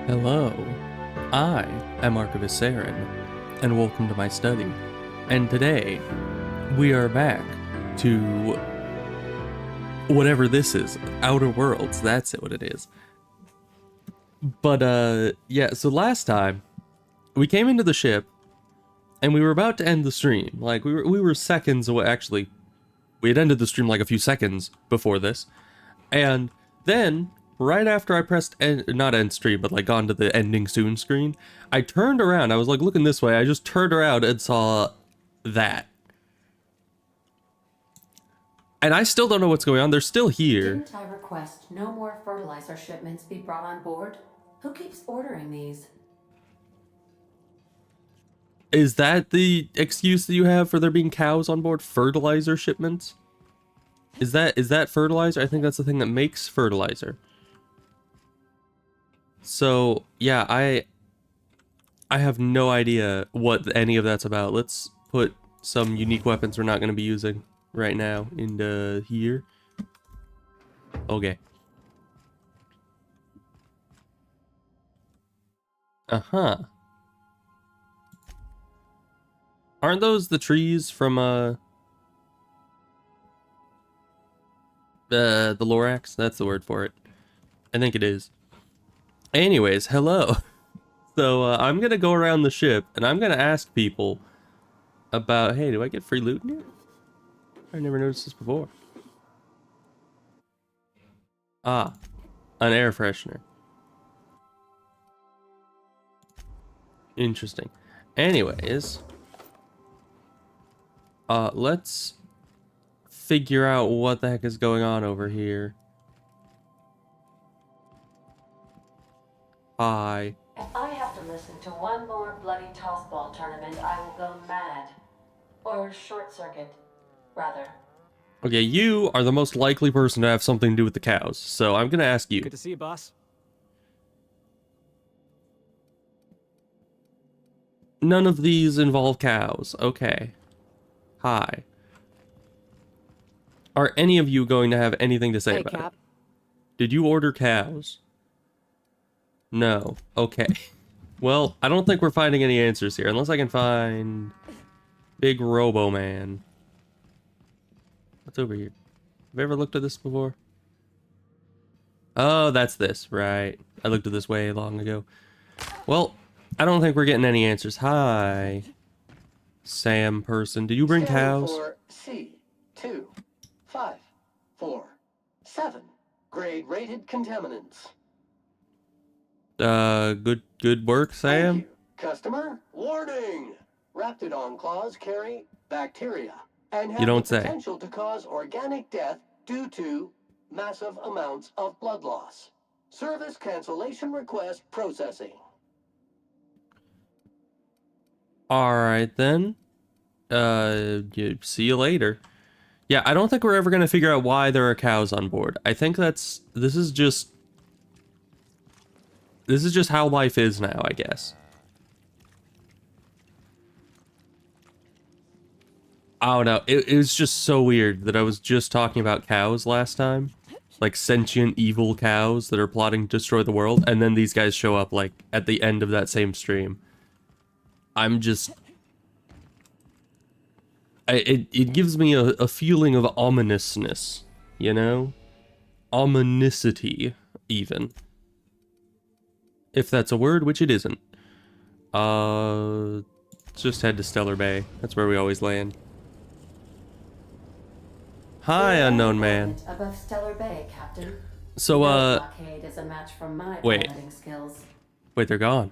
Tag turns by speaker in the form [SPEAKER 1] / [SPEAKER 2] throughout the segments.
[SPEAKER 1] Hello, I am Archivist Saren, and welcome to my study. And today, we are back to whatever this is, Outer Worlds, that's what it is. But, yeah, so last time, we came into the ship, and we were about to end the stream. Like, we were seconds away, actually, we had ended the stream like a few seconds before this. And then, right after I pressed end, not end stream, but like gone to the ending soon screen, I turned around. I was like looking this way. I just turned around and saw that. And I still don't know what's going on. They're still here.
[SPEAKER 2] Didn't I request no more fertilizer shipments be brought on board? Who keeps ordering these?
[SPEAKER 1] Is that the excuse that you have for there being cows on board? Fertilizer shipments? Is that fertilizer? I think that's the thing that makes fertilizer. So, yeah, I have no idea what any of that's about. Let's put some unique weapons we're not going to be using right now into here. Okay. Uh-huh. Aren't those the trees from, the Lorax? That's the word for it. I think it is. Anyways, hello. So, I'm gonna go around the ship, and I'm gonna ask people about, hey, do I get free loot in here? I never noticed this before. Ah, an air freshener. Interesting. Anyways, let's figure out what the heck is going on over here. Hi.
[SPEAKER 2] If I have to listen to one more bloody tossball tournament, I will go mad. Or short circuit, rather.
[SPEAKER 1] Okay, you are the most likely person to have something to do with the cows, so I'm gonna ask you.
[SPEAKER 3] Good to see you, boss.
[SPEAKER 1] None of these involve cows. Okay. Hi. Are any of you going to have anything to say
[SPEAKER 3] Hey,
[SPEAKER 1] about
[SPEAKER 3] Cap.
[SPEAKER 1] it? Did you order cows? No. Okay. Well, I don't think we're finding any answers here, unless I can find Big Robo Man. What's over here? Have I ever looked at this before? Oh, that's this, right. I looked at this way long ago. Well, I don't think we're getting any answers. Hi, Sam person. Did you bring cows?
[SPEAKER 4] For C25447. Grade rated contaminants.
[SPEAKER 1] Good work, Sam.
[SPEAKER 4] Thank you. Customer, warning! Raptidon claws carry bacteria and have
[SPEAKER 1] You don't
[SPEAKER 4] the
[SPEAKER 1] say.
[SPEAKER 4] potential to cause organic death due to massive amounts of blood loss. Service cancellation request processing.
[SPEAKER 1] Alright then. See you later. Yeah, I don't think we're ever gonna figure out why there are cows on board. I think this is just how life is now, I guess. I don't know. It was just so weird that I was just talking about cows last time. Like sentient evil cows that are plotting to destroy the world, and then these guys show up like at the end of that same stream. I'm just... It gives me a feeling of ominousness, you know? Ominicity, even. If that's a word, which it isn't. Let's just head to Stellar Bay. That's where we always land. Hi, unknown man.
[SPEAKER 2] Above Stellar Bay, Captain.
[SPEAKER 1] So,
[SPEAKER 2] No blockade is a match for my
[SPEAKER 1] wait.
[SPEAKER 2] piloting skills.
[SPEAKER 1] Wait, they're gone.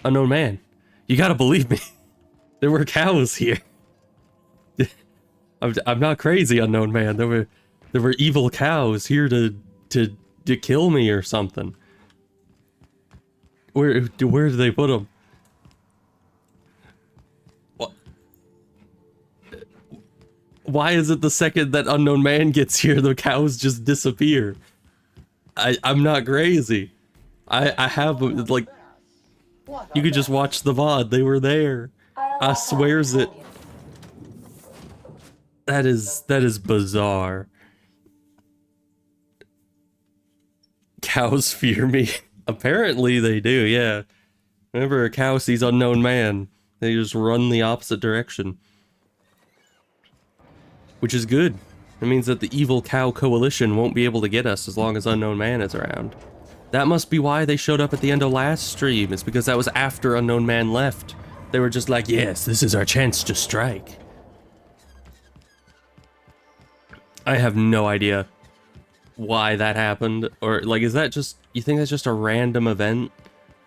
[SPEAKER 1] Unknown man. You gotta believe me. There were cows here. I'm not crazy, unknown man. There were evil cows here to kill me or something. Where did they put them? What? Why is it the second that unknown man gets here, the cows just disappear? I'm not crazy. I have, like, you could just watch the VOD. They were there. I swears it. That is bizarre. Cows fear me. Apparently they do, yeah. Whenever a cow sees unknown man, they just run the opposite direction. Which is good. It means that the evil cow coalition won't be able to get us as long as unknown man is around. That must be why they showed up at the end of last stream. It's because that was after unknown man left. They were just like, yes, this is our chance to strike. I have no idea why that happened. Or, like, is that just... You think that's just a random event?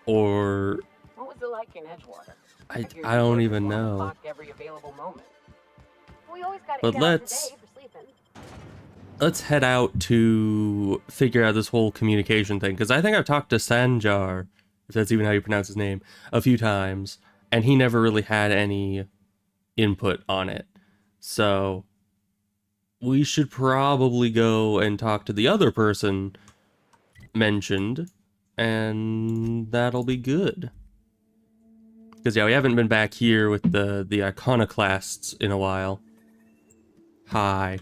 [SPEAKER 1] Or...
[SPEAKER 3] What was it like in Edgewater?
[SPEAKER 1] I don't even know.
[SPEAKER 3] Every available moment.
[SPEAKER 2] We always got
[SPEAKER 1] But
[SPEAKER 2] 8 hours a
[SPEAKER 1] let's...
[SPEAKER 2] day for sleeping.
[SPEAKER 1] Let's head out to figure out this whole communication thing, because I think I've talked to Sanjar, if that's even how you pronounce his name, a few times, and he never really had any input on it. So we should probably go and talk to the other person mentioned, and that'll be good. Because, yeah, we haven't been back here with the iconoclasts in a while. Hi.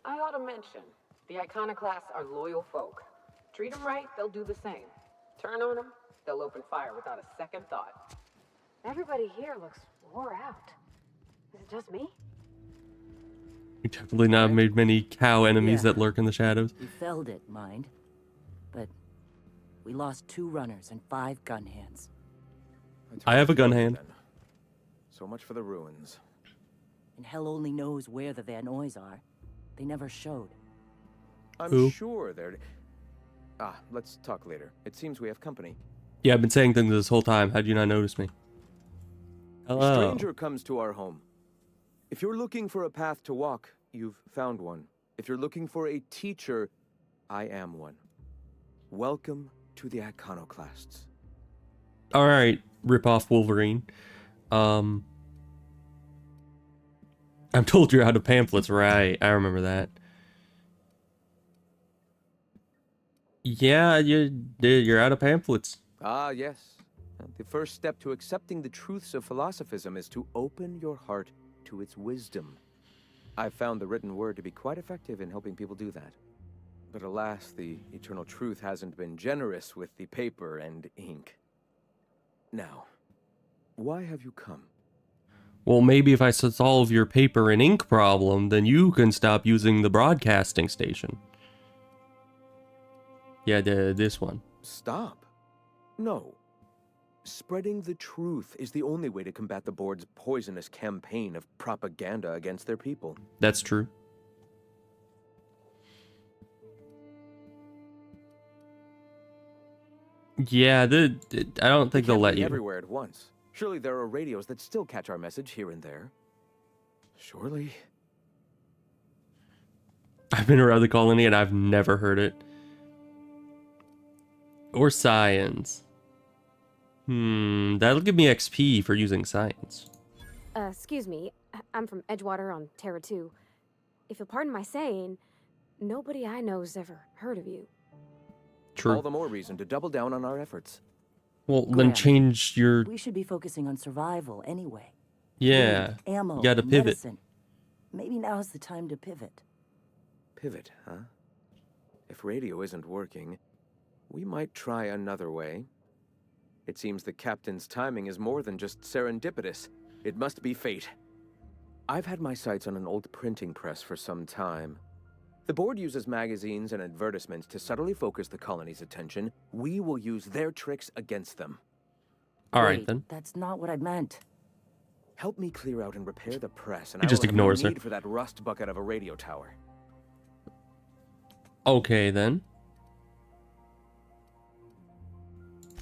[SPEAKER 3] I ought to mention, the iconoclasts are loyal folk. Treat them right, they'll do the same. Turn on them, they'll open fire without a second thought.
[SPEAKER 2] Everybody here looks wore out. Is it just me?
[SPEAKER 1] We definitely not made many cow enemies that lurk in the shadows.
[SPEAKER 5] We felled it, mind. But we lost 2 runners and 5 gun hands.
[SPEAKER 1] I have a gun hand.
[SPEAKER 6] So much for the ruins.
[SPEAKER 5] And hell only knows where the Van Oys are. They never showed.
[SPEAKER 6] I'm
[SPEAKER 1] Who?
[SPEAKER 6] sure they're... let's talk later. It seems we have company.
[SPEAKER 1] Yeah, I've been saying things this whole time. How'd you not notice me?
[SPEAKER 6] A
[SPEAKER 1] Hello.
[SPEAKER 6] stranger comes to our home. If you're looking for a path to walk, you've found one. If you're looking for a teacher, I am one. Welcome to the Iconoclasts.
[SPEAKER 1] All right, rip off Wolverine. I'm told you're out of pamphlets, right? I remember that. Yeah, you're out of pamphlets.
[SPEAKER 6] Ah, yes. The first step to accepting the truths of philosophism is to open your heart to its wisdom. I've found the written word to be quite effective in helping people do that. But alas, the eternal truth hasn't been generous with the paper and ink. Now, why have you come?
[SPEAKER 1] Well, maybe if I solve your paper and ink problem, then you can stop using the broadcasting station. Yeah, this one.
[SPEAKER 6] Stop. No. Spreading the truth is the only way to combat the board's poisonous campaign of propaganda against their people.
[SPEAKER 1] That's true. Yeah, I don't think they'll let you.
[SPEAKER 6] Everywhere at once. Surely there are radios that still catch our message here and there. Surely.
[SPEAKER 1] I've been around the colony and I've never heard it. Or science. That'll give me XP for using science.
[SPEAKER 7] Excuse me. I'm from Edgewater on Terra 2. If you'll pardon my saying, nobody I know's ever heard of you.
[SPEAKER 1] True.
[SPEAKER 6] All the more reason to double down on our efforts.
[SPEAKER 1] Well, then
[SPEAKER 5] Grant,
[SPEAKER 1] change your...
[SPEAKER 5] We should be focusing on survival anyway.
[SPEAKER 1] Yeah.
[SPEAKER 5] Food, ammo,
[SPEAKER 1] You gotta
[SPEAKER 5] and
[SPEAKER 1] pivot.
[SPEAKER 5] medicine. Maybe now's the time to pivot.
[SPEAKER 6] Pivot, huh? If radio isn't working, we might try another way. It seems the captain's timing is more than just serendipitous. It must be fate. I've had my sights on an old printing press for some time. The board uses magazines and advertisements to subtly focus the colony's attention. We will use their tricks against them.
[SPEAKER 1] All right,
[SPEAKER 5] Wait,
[SPEAKER 1] then.
[SPEAKER 5] That's not what I meant.
[SPEAKER 6] Help me clear out and repair the press, and
[SPEAKER 1] He
[SPEAKER 6] I
[SPEAKER 1] just
[SPEAKER 6] will have no
[SPEAKER 1] ignores her.
[SPEAKER 6] need for that rust bucket of a radio tower.
[SPEAKER 1] Okay, then.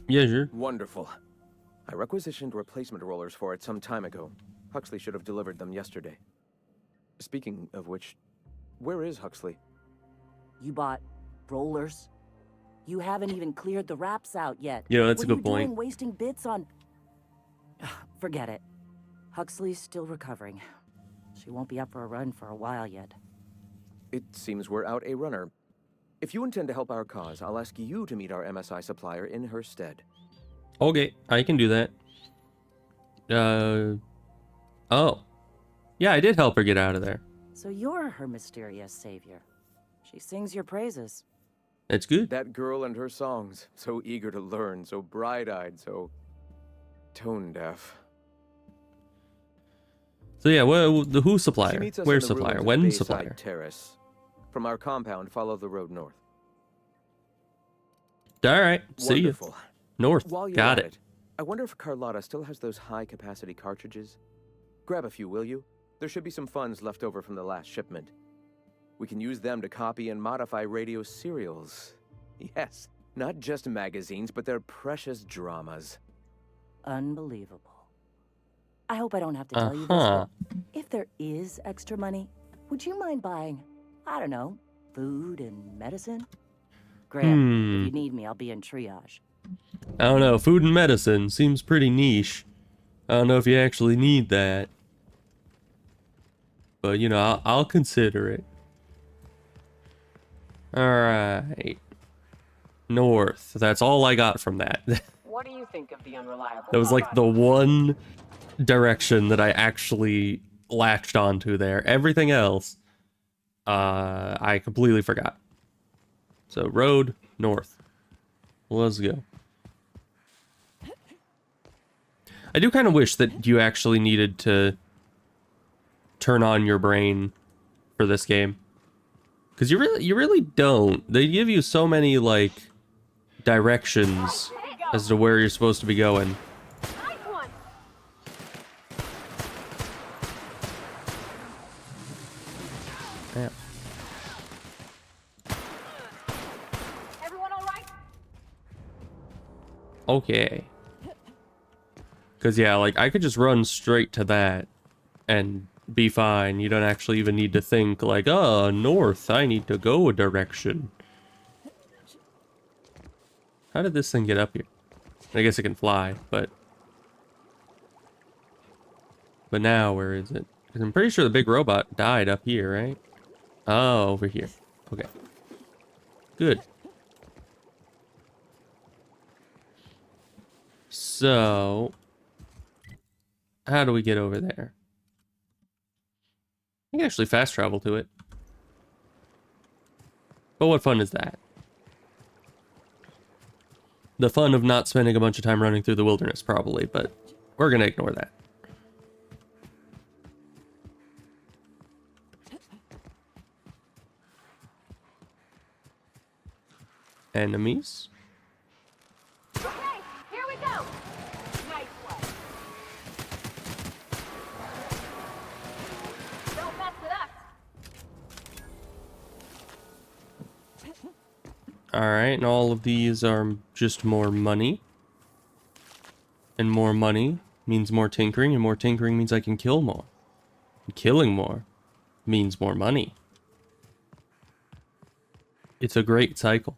[SPEAKER 1] Yeah, sure.
[SPEAKER 6] Wonderful. I requisitioned replacement rollers for it some time ago. Huxley should have delivered them yesterday. Speaking of which, where is Huxley?
[SPEAKER 5] You bought rollers? You haven't even cleared the wraps out yet.
[SPEAKER 1] Yeah, that's
[SPEAKER 5] What
[SPEAKER 1] a good
[SPEAKER 5] are you
[SPEAKER 1] point.
[SPEAKER 5] doing wasting bits on... Forget it. Huxley's still recovering. She won't be up for a run for a while yet.
[SPEAKER 6] It seems we're out a runner. If you intend to help our cause, I'll ask you to meet our MSI supplier in her stead.
[SPEAKER 1] Okay, I can do that. Oh. Yeah, I did help her get out of there.
[SPEAKER 5] So you're her mysterious savior. She sings your praises.
[SPEAKER 1] It's good.
[SPEAKER 6] That girl and her songs, so eager to learn, so bright-eyed, so tone-deaf.
[SPEAKER 1] So yeah, well, the who
[SPEAKER 6] She
[SPEAKER 1] supplier?
[SPEAKER 6] meets us
[SPEAKER 1] Where's
[SPEAKER 6] in the
[SPEAKER 1] supplier?
[SPEAKER 6] ruins of
[SPEAKER 1] When
[SPEAKER 6] Bayside
[SPEAKER 1] supplier?
[SPEAKER 6] Terrace. From our compound, follow the road north.
[SPEAKER 1] All right, see you.
[SPEAKER 6] Wonderful.
[SPEAKER 1] North.
[SPEAKER 6] While you're
[SPEAKER 1] Got
[SPEAKER 6] at
[SPEAKER 1] it.
[SPEAKER 6] I wonder if Carlotta still has those high-capacity cartridges. Grab a few, will you? There should be some funds left over from the last shipment. We can use them to copy and modify radio serials. Yes, not just magazines, but their precious dramas.
[SPEAKER 5] Unbelievable. I hope I don't have to tell you this,
[SPEAKER 1] Uh-huh.
[SPEAKER 5] but if there is extra money, would you mind buying, I don't know, food and medicine? Graham, if you need me, I'll be in triage.
[SPEAKER 1] I don't know. Food and medicine seems pretty niche. I don't know if you actually need that. But, you know, I'll consider it. Alright. North. That's all I got from that.
[SPEAKER 3] What do you think of the unreliable?
[SPEAKER 1] That was like the one direction that I actually latched onto there. Everything else, I completely forgot. So, road, north. Let's go. I do kind of wish that you actually needed to turn on your brain for this game. Because you really don't. They give you so many, like, directions as to where you're supposed to be going.
[SPEAKER 7] Nice one.
[SPEAKER 1] Yeah.
[SPEAKER 7] Everyone all right?
[SPEAKER 1] Okay. Because, yeah, like, I could just run straight to that and be fine. You don't actually even need to think, like, oh, north, I need to go a direction. How did this thing get up here? I guess it can fly, but now, where is it? Because I'm pretty sure the big robot died up here, right? Oh, over here. Okay. Good. So, how do we get over there? I can actually fast travel to it. But what fun is that? The fun of not spending a bunch of time running through the wilderness, probably, but we're gonna ignore that. Enemies?
[SPEAKER 7] Okay, here we go. Nice one. Don't mess with us.
[SPEAKER 1] Alright, and all of these are just more money. And more money means more tinkering, and more tinkering means I can kill more. And killing more means more money. It's a great cycle.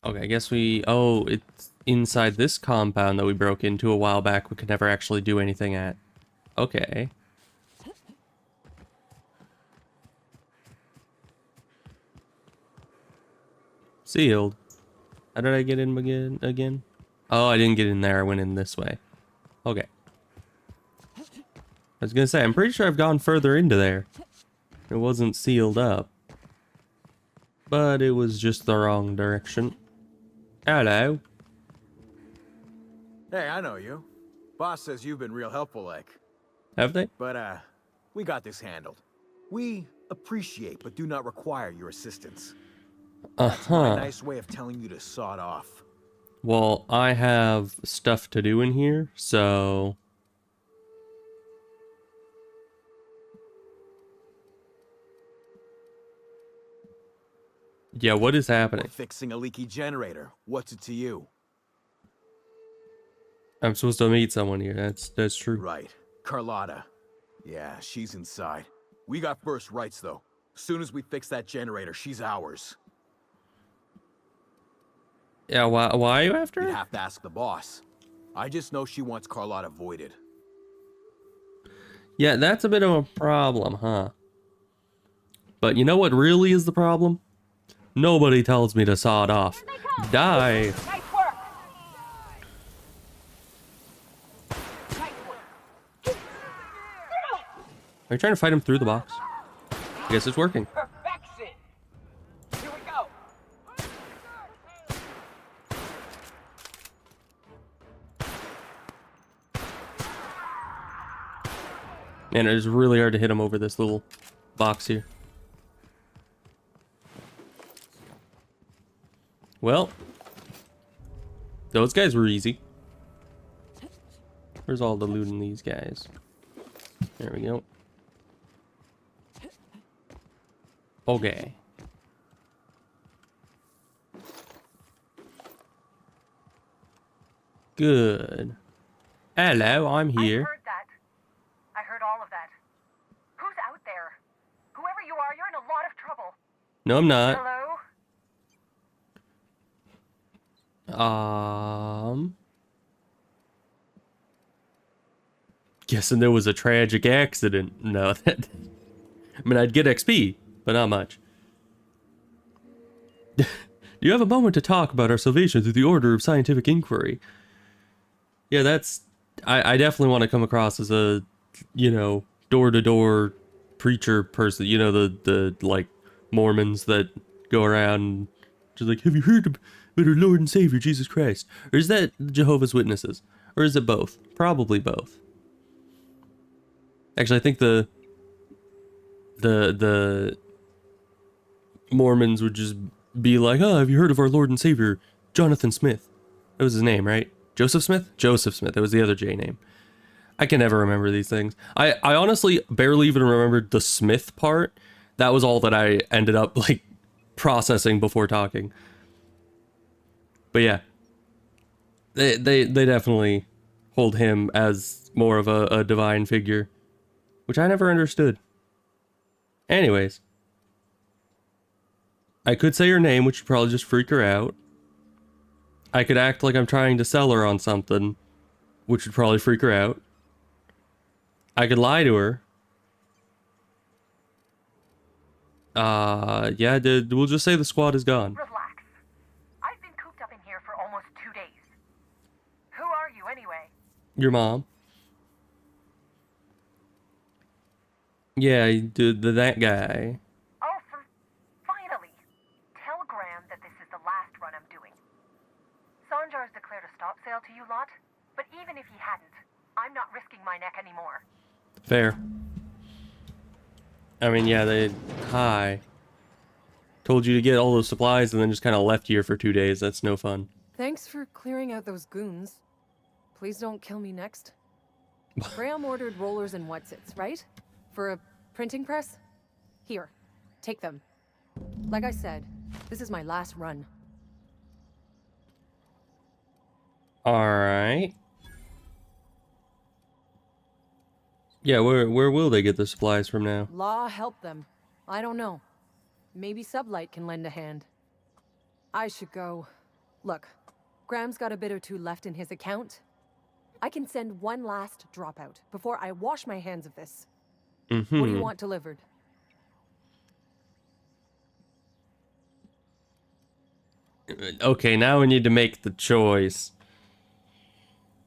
[SPEAKER 1] Okay, I guess oh, it's inside this compound that we broke into a while back we could never actually do anything at. Okay. Sealed. How did I get in again? Oh, I didn't get in there. I went in this way. Okay. I was gonna say, I'm pretty sure I've gone further into there. It wasn't sealed up. But it was just the wrong direction. Hello.
[SPEAKER 8] Hey, I know you. Boss says you've been real helpful, like.
[SPEAKER 1] Have they?
[SPEAKER 8] But, we got this handled. We appreciate but do not require your assistance. That's my nice way of telling you to sod off.
[SPEAKER 1] Well, I have stuff to do in here, so... Yeah, what is happening?
[SPEAKER 8] We're fixing a leaky generator. What's it to you?
[SPEAKER 1] I'm supposed to meet someone here. That's true.
[SPEAKER 8] Right. Carlotta. Yeah, she's inside. We got first rights, though. Soon as we fix that generator, she's ours.
[SPEAKER 1] Yeah, why are you after
[SPEAKER 8] You'd
[SPEAKER 1] her?
[SPEAKER 8] have to ask the boss. I just know she wants Carlotta voided.
[SPEAKER 1] Yeah, that's a bit of a problem, huh? But you know what really is the problem? Nobody tells me to sod off. Die!
[SPEAKER 7] Nice work. Nice work.
[SPEAKER 1] Are you trying to fight him through the box? I guess it's working.
[SPEAKER 3] Perfection! Here we go!
[SPEAKER 1] Man, it is really hard to hit him over this little box here. Well, those guys were easy. Where's all the loot in these guys? There we go. Okay. Good. Hello, I'm here.
[SPEAKER 9] I heard that. I heard all of that. Who's out there? Whoever you are, you're in a lot of trouble.
[SPEAKER 1] No, I'm not.
[SPEAKER 9] Hello?
[SPEAKER 1] Guessing there was a tragic accident. No, that. I mean, I'd get XP, but not much. Do you have a moment to talk about our salvation through the order of scientific inquiry? Yeah, that's. I definitely want to come across as a, you know, door-to-door preacher person. You know, the like Mormons that go around just like, have you heard about our Lord and Savior Jesus Christ? Or is that Jehovah's Witnesses? Or is it both? Probably both. Actually, I think the Mormons would just be like, oh, have you heard of our Lord and Savior, Jonathan Smith? That was his name, right? Joseph Smith? Joseph Smith. That was the other J name. I can never remember these things. I honestly barely even remembered the Smith part. That was all that I ended up, like, processing before talking. But yeah. They definitely hold him as more of a divine figure, which I never understood. Anyways. I could say her name, which would probably just freak her out. I could act like I'm trying to sell her on something, which would probably freak her out. I could lie to her. Yeah, we'll just say the squad is gone.
[SPEAKER 9] Relax. I've been cooped up in here for almost 2 days. Who are you anyway?
[SPEAKER 1] Your mom. Yeah, that guy.
[SPEAKER 9] Oh, finally. Tell Graham that this is the last run I'm doing. Sanjar's declared a stop sale to you lot, but even if he hadn't, I'm not risking my neck anymore.
[SPEAKER 1] Fair. I mean, yeah, Hi. Told you to get all those supplies and then just kind of left here for 2 days. That's no fun.
[SPEAKER 10] Thanks for clearing out those goons. Please don't kill me next. Graham ordered rollers and whatsits, right? For a printing press? Here, take them. Like I said, this is my last run.
[SPEAKER 1] Alright. Yeah, where will they get the supplies from now?
[SPEAKER 10] Law help them. I don't know. Maybe Sublight can lend a hand. I should go. Look, Graham's got a bit or two left in his account. I can send one last dropout before I wash my hands of this. What do you want delivered?
[SPEAKER 1] Okay, now we need to make the choice.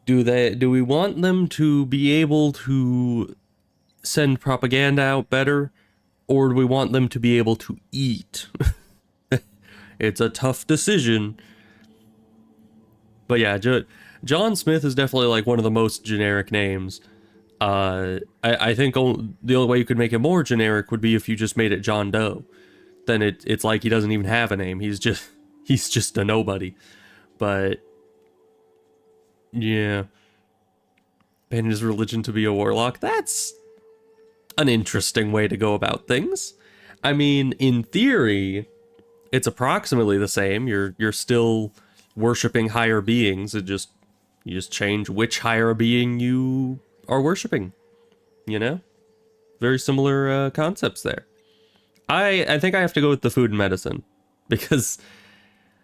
[SPEAKER 1] Do we want them to be able to send propaganda out better, or do we want them to be able to eat? It's a tough decision. But yeah, John Smith is definitely like one of the most generic names. I think the only way you could make it more generic would be if you just made it John Doe. Then it's like he doesn't even have a name. He's just a nobody. But yeah, abandon his religion to be a warlock. That's an interesting way to go about things. I mean, in theory, it's approximately the same. You're still worshiping higher beings. You just change which higher being you are worshiping. You know, very similar concepts there. I think I have to go with the food and medicine because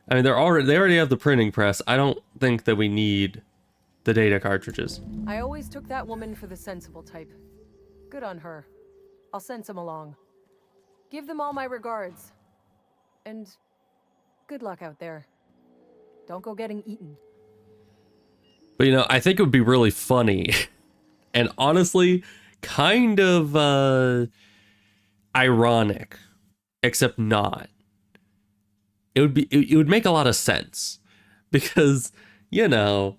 [SPEAKER 1] I mean they already have the printing press. I don't think that we need the data cartridges.
[SPEAKER 10] I always took that woman for the sensible type. Good on her. I'll send some along. Give them all my regards. And good luck out there. Don't go getting eaten.
[SPEAKER 1] But you know, I think it would be really funny and honestly kind of ironic, except not. It would make a lot of sense because, you know,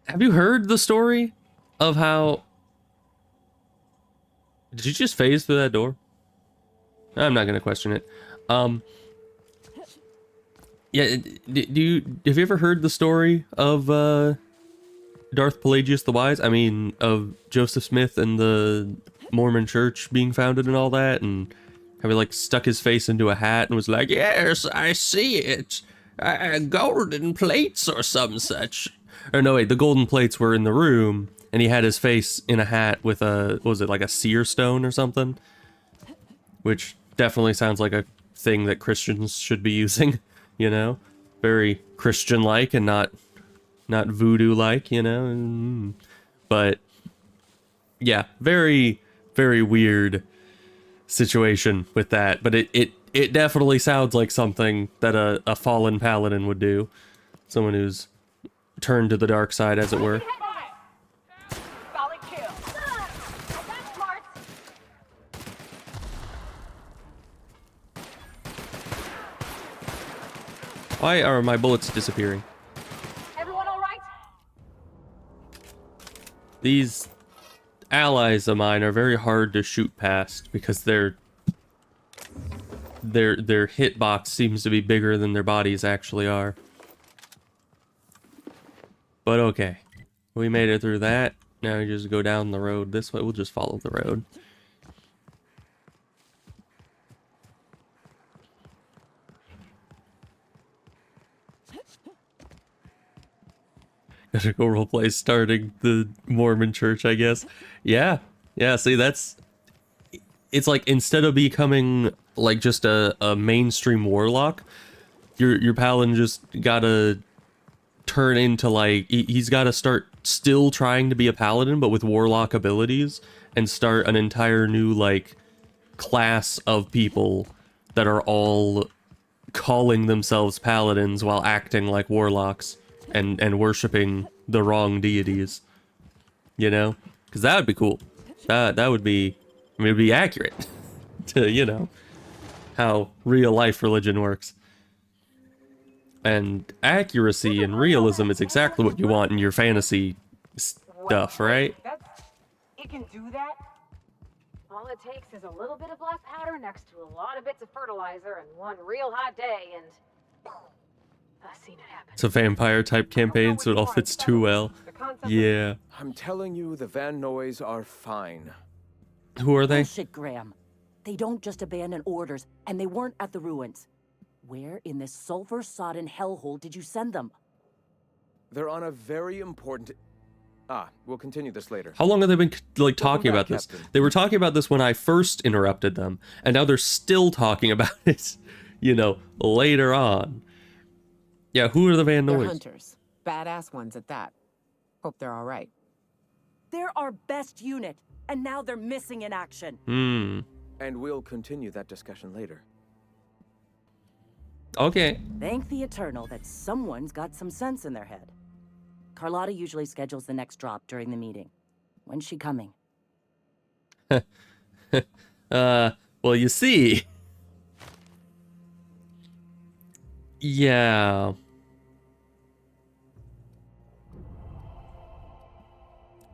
[SPEAKER 1] have you heard the story of how... Did you just phase through that door? I'm not gonna question it. Yeah, have you ever heard the story of Darth Pelagius the Wise? I mean, of Joseph Smith and the Mormon Church being founded and all that, and how he like stuck his face into a hat and was like, "Yes, I see it, golden plates or some such." Or no, wait, the golden plates were in the room, and he had his face in a hat with a, what was it, like a seer stone or something? Which definitely sounds like a thing that Christians should be using, you know? Very Christian-like and not voodoo-like, you know? But, yeah, very, very weird situation with that. But it definitely sounds like something that a fallen paladin would do. Someone who's turned to the dark side, as it were.
[SPEAKER 9] Solid kill.
[SPEAKER 1] Why are my bullets disappearing?
[SPEAKER 9] Everyone all right?
[SPEAKER 1] These allies of mine are very hard to shoot past because their hitbox seems to be bigger than their bodies actually are. But okay, we made it through that. Now we just go down the road this way. We'll just follow the road. Gotta go roleplay starting the Mormon Church, I guess. Yeah, see, that's... It's like, instead of becoming, like, just a mainstream warlock, your paladin just gotta turn into, like... He's gotta start still trying to be a paladin, but with warlock abilities, and start an entire new, like, class of people that are all calling themselves paladins while acting like warlocks. And worshipping the wrong deities, you know, because that would be cool. That would be, I mean, it'd be accurate to, you know, how real life religion works. And accuracy and realism is exactly what you want in your fantasy stuff, right?
[SPEAKER 3] It can do that? All it takes is a little bit of black powder next to a lot of bits of fertilizer and one real hot day, and I've seen it happen.
[SPEAKER 1] It's a vampire type campaign, so it all fits too well. Yeah.
[SPEAKER 6] I'm telling you, the Van Noys are fine.
[SPEAKER 1] Who are they?
[SPEAKER 5] Bullshit, Graham. They don't just abandon orders, and they weren't at the ruins. Where in this sulfur-sodden hellhole did you send them?
[SPEAKER 6] They're on a very important... we'll continue this later.
[SPEAKER 1] How long have they been, like, talking about this?
[SPEAKER 6] Captain.
[SPEAKER 1] They were talking about this when I first interrupted them, and now they're still talking about it, you know, later on. Yeah, who are the Van
[SPEAKER 3] They're
[SPEAKER 1] Noys?
[SPEAKER 3] hunters. Badass ones at that. Hope they're all right.
[SPEAKER 5] They're our best unit, and now they're missing in action.
[SPEAKER 6] And we'll continue that discussion later.
[SPEAKER 1] Okay.
[SPEAKER 5] Thank the Eternal that someone's got some sense in their head. Carlotta usually schedules the next drop during the meeting. When's she coming?
[SPEAKER 1] Well, you see. Yeah.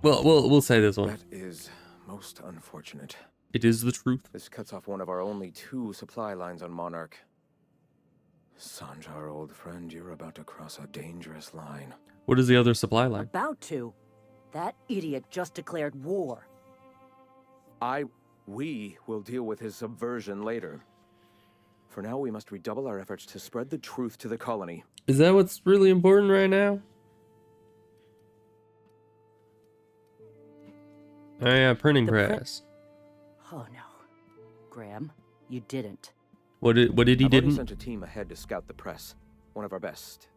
[SPEAKER 1] Well, we'll say this one.
[SPEAKER 6] That is most unfortunate.
[SPEAKER 1] It is the truth.
[SPEAKER 6] This cuts off one of our only 2 supply lines on Monarch. Sanjar, old friend, you're about to cross a dangerous line.
[SPEAKER 1] What is the other supply line?
[SPEAKER 5] About to. That idiot just declared war.
[SPEAKER 6] We will deal with his subversion later. For now, we must redouble our efforts to spread the truth to the colony.
[SPEAKER 1] Is that what's really important right now? Oh yeah, printing press.
[SPEAKER 5] Oh no. Graham, you didn't.
[SPEAKER 1] What did he
[SPEAKER 6] I've already
[SPEAKER 1] didn't?
[SPEAKER 6] sent a team ahead to scout the press. One of our best.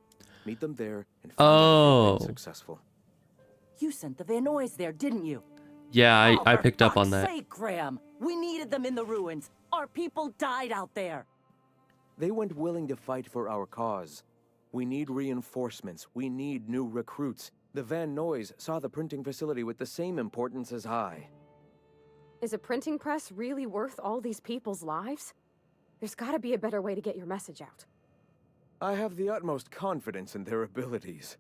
[SPEAKER 6] Meet them there and find
[SPEAKER 1] Oh.
[SPEAKER 6] out if they've been successful.
[SPEAKER 5] You sent the Van Noys there, didn't you?
[SPEAKER 1] Yeah, I
[SPEAKER 5] For
[SPEAKER 1] picked up on
[SPEAKER 5] fuck's
[SPEAKER 1] that.
[SPEAKER 5] sake, Graham. We needed them in the ruins. Our people died out there.
[SPEAKER 6] They weren't willing to fight for our cause. We need reinforcements. We need new recruits. The Van Noys saw the printing facility with the same importance as I.
[SPEAKER 7] Is a printing press really worth all these people's lives? There's gotta be a better way to get your message out.
[SPEAKER 6] I have the utmost confidence in their abilities.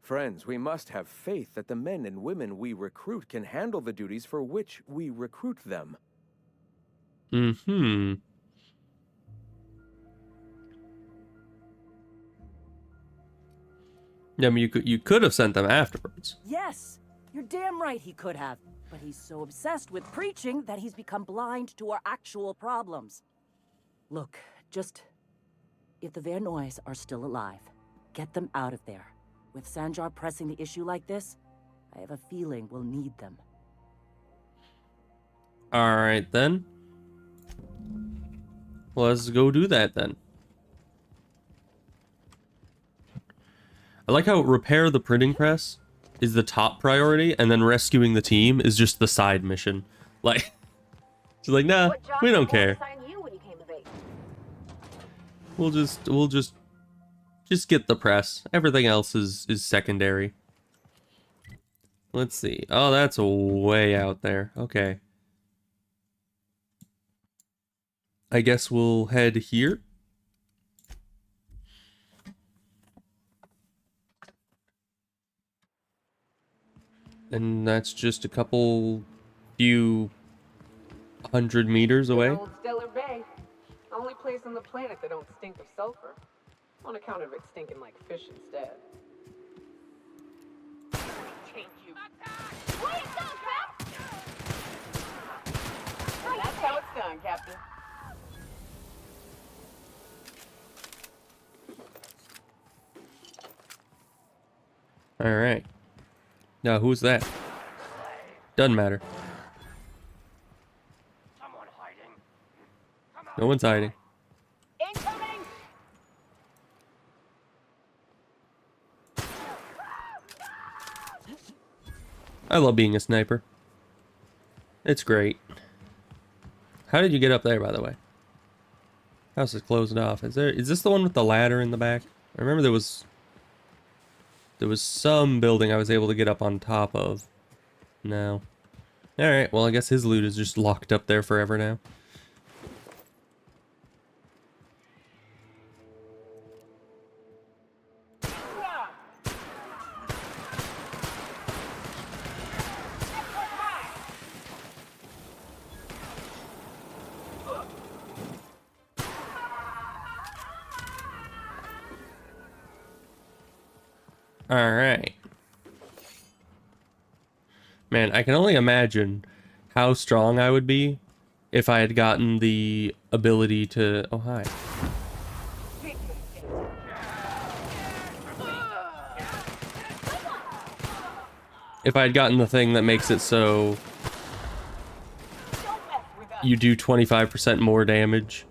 [SPEAKER 6] Friends, we must have faith that the men and women we recruit can handle the duties for which we recruit them.
[SPEAKER 1] Mm-hmm. I mean, you could have sent them afterwards.
[SPEAKER 5] Yes, you're damn right he could have. But he's so obsessed with preaching that he's become blind to our actual problems. Look, if the Vernoys are still alive, get them out of there. With Sanjar pressing the issue like this, I have a feeling we'll need them.
[SPEAKER 1] Alright then. Let's go do that then. I like how repair the printing press is the top priority, and then rescuing the team is just the side mission. Like, she's like, nah, we don't care. We'll just get the press. Everything else is secondary. Let's see. Oh, that's way out there. Okay. I guess we'll head here. And that's just a few 100 meters away.
[SPEAKER 11] Old Stellar Bay. Only place on the planet that don't stink of sulfur. On account of it stinking like fish instead. Take you. That's how it's done, Captain.
[SPEAKER 1] Alright. Now, who's that? Doesn't matter. No one's hiding.
[SPEAKER 11] Incoming!
[SPEAKER 1] I love being a sniper. It's great. How did you get up there, by the way? House is closed off. Is this the one with the ladder in the back? I remember there was some building I was able to get up on top of. No. Alright, well I guess his loot is just locked up there forever now. Alright. Man, I can only imagine how strong I would be if I had gotten the ability to... Oh, hi. If I had gotten the thing that makes it so you do 25% more damage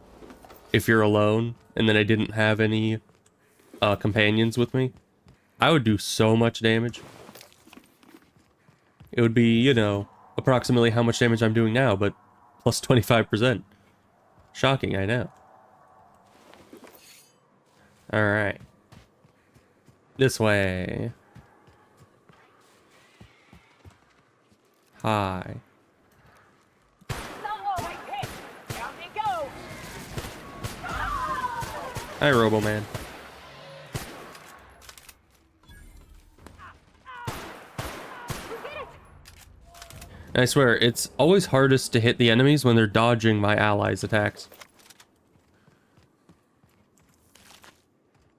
[SPEAKER 1] if you're alone, and then I didn't have any companions with me, I would do so much damage. It would be, you know, approximately how much damage I'm doing now, but plus 25%. Shocking, I know. Alright. This way. Hi. Hi, Robo-Man. I swear, it's always hardest to hit the enemies when they're dodging my allies' attacks.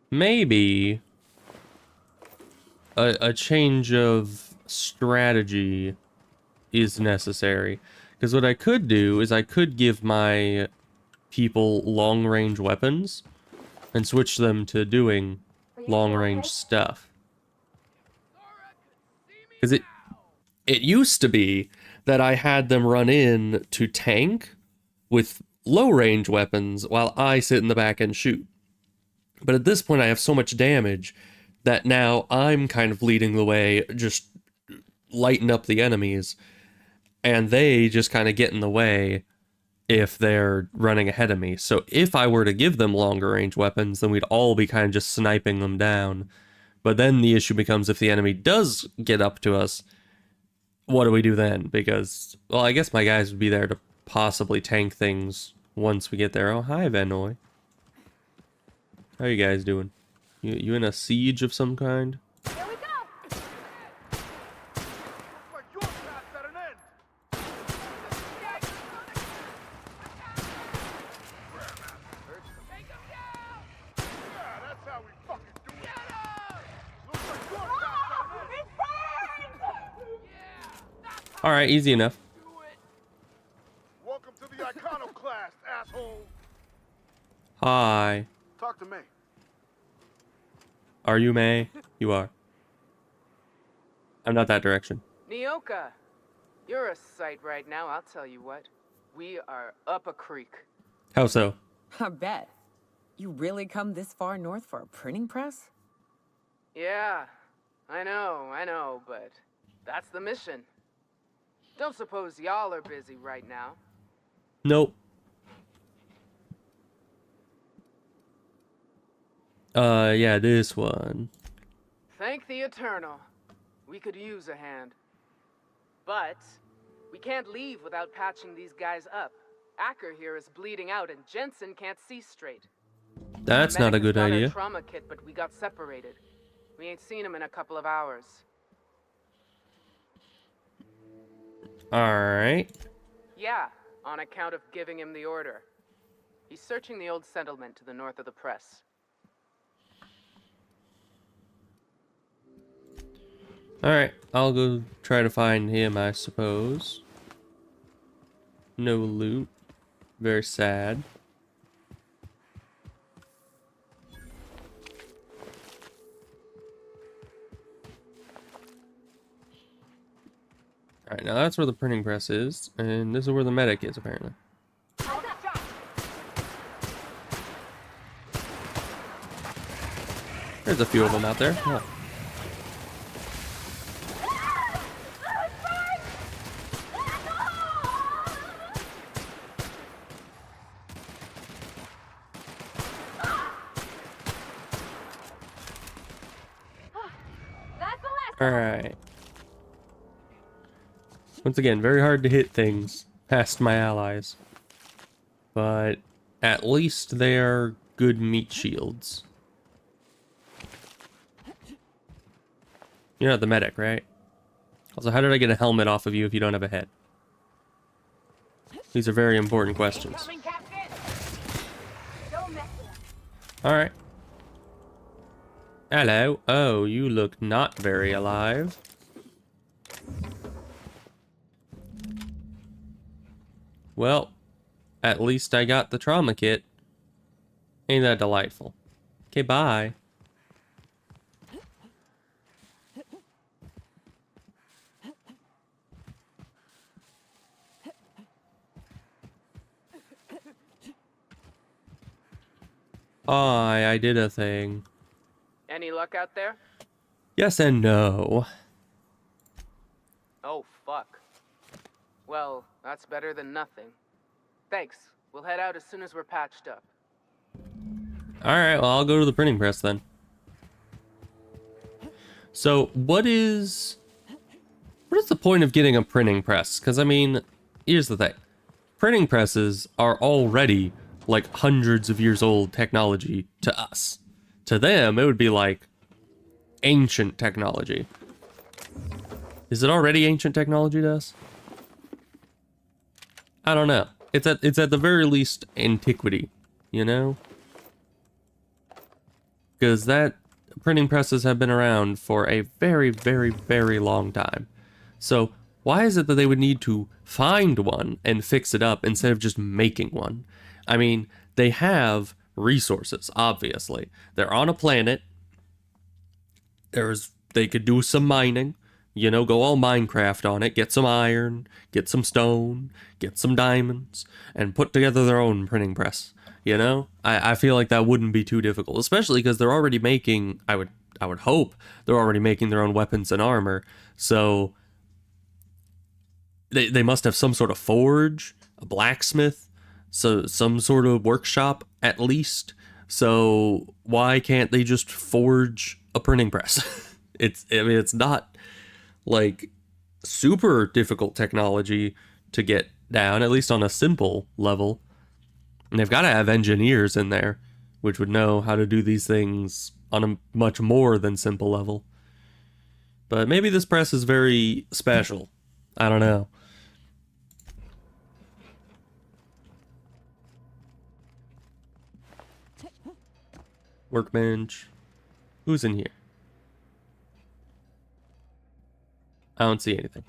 [SPEAKER 1] Maybe a change of strategy is necessary. Because what I could do is I could give my people long-range weapons and switch them to doing long-range stuff. Because it used to be that I had them run in to tank with low-range weapons while I sit in the back and shoot. But at this point I have so much damage that now I'm kind of leading the way, just lighting up the enemies, and they just kind of get in the way if they're running ahead of me. So if I were to give them longer range weapons, then we'd all be kind of just sniping them down. But then the issue becomes if the enemy does get up to us, what do we do then? Because, well, I guess my guys would be there to possibly tank things once we get there. Oh, hi, Vanoy. How you guys doing? You in a siege of some kind?
[SPEAKER 3] Here we go!
[SPEAKER 1] All right, easy enough.
[SPEAKER 12] Welcome to the iconoclast, asshole.
[SPEAKER 1] Hi.
[SPEAKER 12] Talk to me.
[SPEAKER 1] Are you May? You are. I'm not that direction.
[SPEAKER 11] Nyoka, you're a sight right now, I'll tell you what. We are up a creek.
[SPEAKER 1] How so?
[SPEAKER 13] I bet. You really come this far north for a printing press?
[SPEAKER 11] Yeah, I know, but that's the mission. Don't suppose y'all are busy right now.
[SPEAKER 1] Nope. Yeah, this one.
[SPEAKER 11] Thank the Eternal. We could use a hand. But we can't leave without patching these guys up. Acker here is bleeding out and Jensen can't see straight.
[SPEAKER 1] That's not a good
[SPEAKER 11] Medic has got
[SPEAKER 1] idea.
[SPEAKER 11] our trauma kit, but we got separated. We ain't seen him in a couple of hours.
[SPEAKER 1] Alright.
[SPEAKER 11] Yeah, on account of giving him the order. He's searching the old settlement to the north of the press.
[SPEAKER 1] Alright, I'll go try to find him, I suppose. No loot. Very sad. Alright, now that's where the printing press is, and this is where the medic is, apparently. There's a few of them out there. Oh. Alright. Once again, very hard to hit things past my allies. But at least they are good meat shields. You're not the medic, right? Also, how did I get a helmet off of you if you don't have a head? These are very important questions. Alright. Hello. Oh, you look not very alive. Well, at least I got the trauma kit. Ain't that delightful? Okay, bye. I did a thing.
[SPEAKER 11] Any luck out there?
[SPEAKER 1] Yes and no.
[SPEAKER 11] Oh, fuck. Well, that's better than nothing. Thanks. We'll head out as soon as we're patched up.
[SPEAKER 1] Alright, well, I'll go to the printing press then. So, what is the point of getting a printing press? Because, I mean, here's the thing. Printing presses are already, like, hundreds of years old technology to us. To them, it would be like ancient technology. Is it already ancient technology to us? I don't know. It's at the very least antiquity, you know? Because that printing presses have been around for a very, very, very long time. So why is it that they would need to find one and fix it up instead of just making one? I mean, they have resources, obviously. They're on a planet. They could do some mining, you know, go all Minecraft on it, get some iron, get some stone, get some diamonds, and put together their own printing press. You know, I feel like that wouldn't be too difficult, especially because they're already making, I would hope they're already making their own weapons and armor. So they must have some sort of forge, a blacksmith, so some sort of workshop at least. So why can't they just forge a printing press? I mean, it's not like super difficult technology to get down, at least on a simple level. And they've got to have engineers in there, which would know how to do these things on a much more than simple level. But maybe this press is very special. I don't know. Workbench. Who's in here? I don't see anything.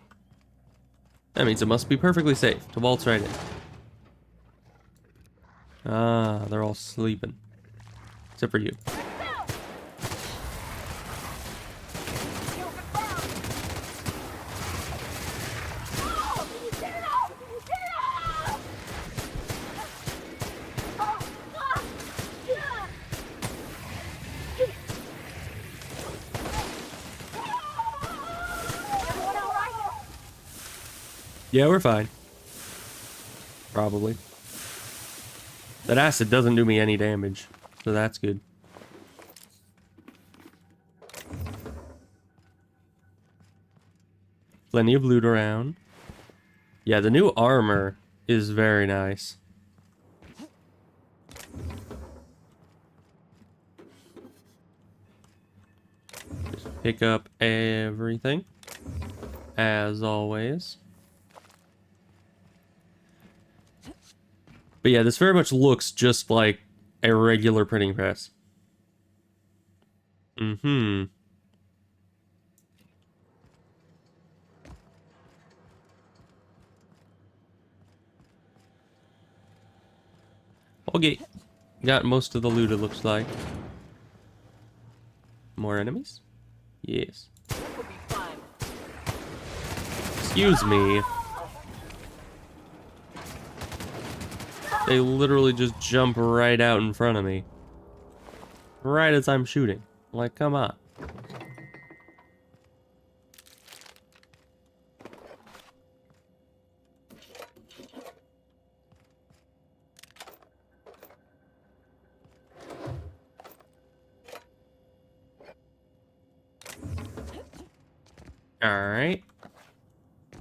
[SPEAKER 1] That means it must be perfectly safe to waltz right in. Ah, they're all sleeping. Except for you. Yeah, we're fine. Probably. That acid doesn't do me any damage, so that's good. Plenty of loot around. Yeah, the new armor is very nice. Just pick up everything, as always. But yeah, this very much looks just like a regular printing press. Mm-hmm. Okay. Got most of the loot, it looks like. More enemies? Yes. Excuse me. They literally just jump right out in front of me. Right as I'm shooting. Like, come on. Alright.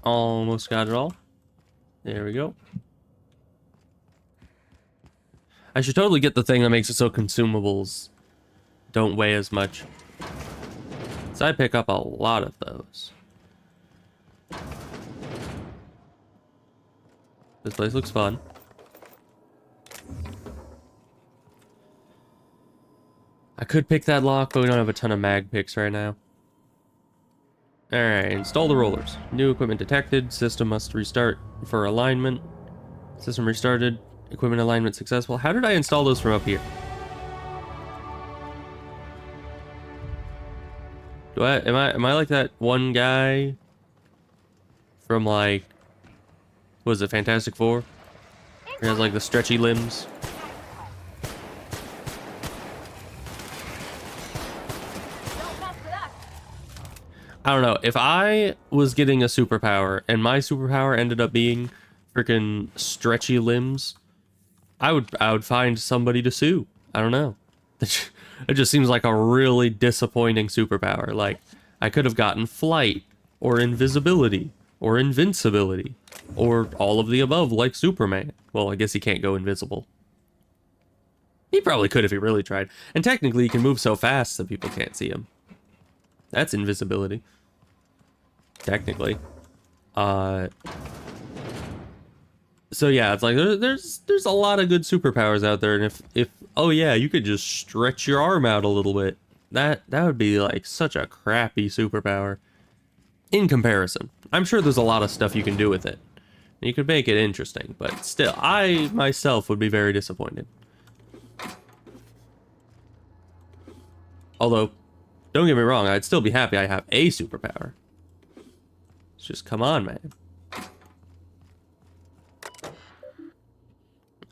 [SPEAKER 1] Almost got it all. There we go. I should totally get the thing that makes it so consumables don't weigh as much. So I pick up a lot of those. This place looks fun. I could pick that lock, but we don't have a ton of mag picks right now. Alright, install the rollers. New equipment detected. System must restart for alignment. System restarted. Equipment alignment successful. How did I install those from up here? Am I like that one guy from like, what is it, Fantastic Four? He has like the stretchy limbs. I don't know. If I was getting a superpower and my superpower ended up being freaking stretchy limbs, I would find somebody to sue. I don't know. It just seems like a really disappointing superpower. Like, I could have gotten flight, or invisibility, or invincibility, or all of the above, like Superman. Well, I guess he can't go invisible. He probably could if he really tried. And technically, he can move so fast that people can't see him. That's invisibility. Technically. So yeah, it's like there's a lot of good superpowers out there, and if oh yeah, you could just stretch your arm out a little bit. That would be like such a crappy superpower. In comparison, I'm sure there's a lot of stuff you can do with it. And you could make it interesting, but still, I myself would be very disappointed. Although, don't get me wrong, I'd still be happy I have a superpower. It's just, come on, man.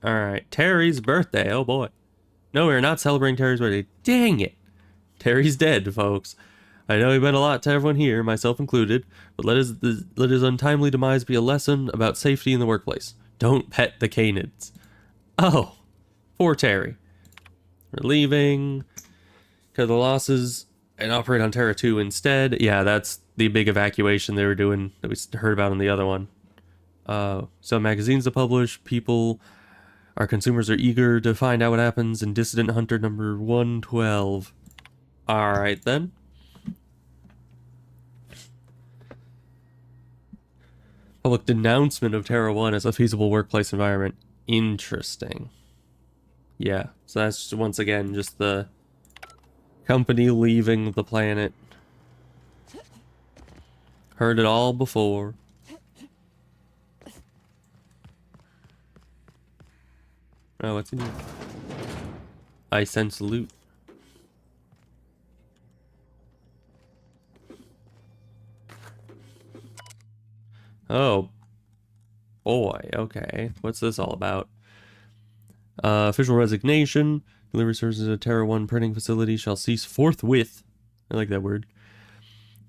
[SPEAKER 1] Alright, Terry's birthday, oh boy. No, we're not celebrating Terry's birthday. Dang it! Terry's dead, folks. I know he meant a lot to everyone here, myself included, but let his untimely demise be a lesson about safety in the workplace. Don't pet the canids. Oh, poor Terry. We're leaving, because the losses and operate on Terra 2 instead. Yeah, that's the big evacuation they were doing that we heard about in the other one. So magazines to publish, our consumers are eager to find out what happens in Dissident Hunter number 112. Alright then. Public denouncement of Terra 1 as a feasible workplace environment. Interesting. Yeah, so that's just, once again just the company leaving the planet. Heard it all before. Oh, what's in here? I sense loot. Oh. Boy, okay. What's this all about? Official resignation. Delivery services at Terra 1 printing facility shall cease forthwith. I like that word.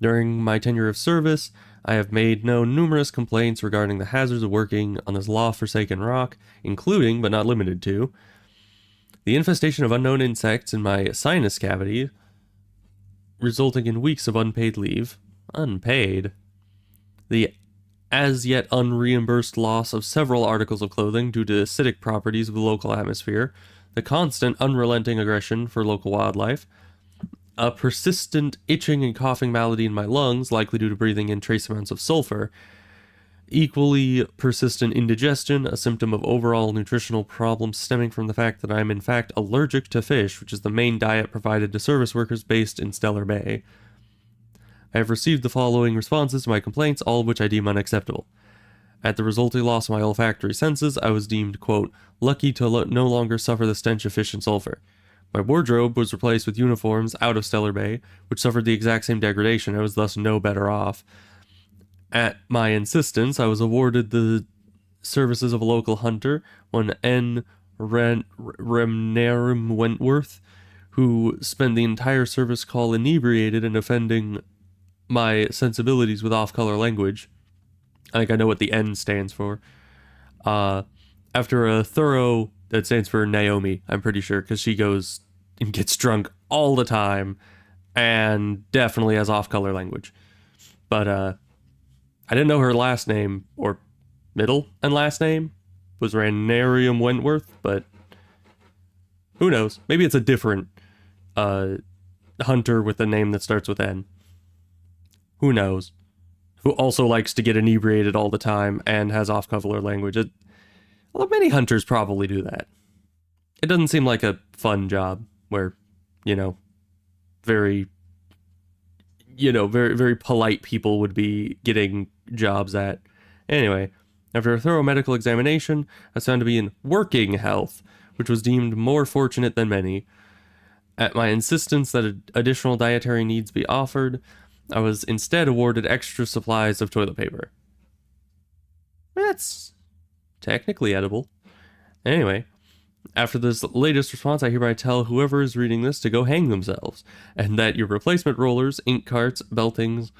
[SPEAKER 1] During my tenure of service, I have made known numerous complaints regarding the hazards of working on this law-forsaken rock, including, but not limited to, the infestation of unknown insects in my sinus cavity, resulting in weeks of unpaid leave. Unpaid? The as yet unreimbursed loss of several articles of clothing due to acidic properties of the local atmosphere, the constant unrelenting aggression for local wildlife, a persistent itching and coughing malady in my lungs, likely due to breathing in trace amounts of sulfur, equally persistent indigestion, a symptom of overall nutritional problems stemming from the fact that I am in fact allergic to fish, which is the main diet provided to service workers based in Stellar Bay. I have received the following responses to my complaints, all of which I deem unacceptable. At the resulting loss of my olfactory senses, I was deemed, quote, lucky to no longer suffer the stench of fish and sulfur. My wardrobe was replaced with uniforms out of Stellar Bay, which suffered the exact same degradation. I was thus no better off. At my insistence, I was awarded the services of a local hunter, one N. Remnarum Wentworth, who spent the entire service call inebriated and offending my sensibilities with off-color language. I think I know what the N stands for. After a thorough... That stands for Naomi, I'm pretty sure, because she goes and gets drunk all the time and definitely has off-color language. But, I didn't know her last name, or middle and last name, was Ranarium Wentworth, but who knows? Maybe it's a different hunter with a name that starts with N. Who knows? Who also likes to get inebriated all the time and has off-color language. Well, many hunters probably do that. It doesn't seem like a fun job where, very polite people would be getting jobs at. Anyway, after a thorough medical examination, I was found to be in working health, which was deemed more fortunate than many. At my insistence that additional dietary needs be offered, I was instead awarded extra supplies of toilet paper. That's technically edible. Anyway, after this latest response, I hereby tell whoever is reading this to go hang themselves, and that your replacement rollers, ink carts, beltings,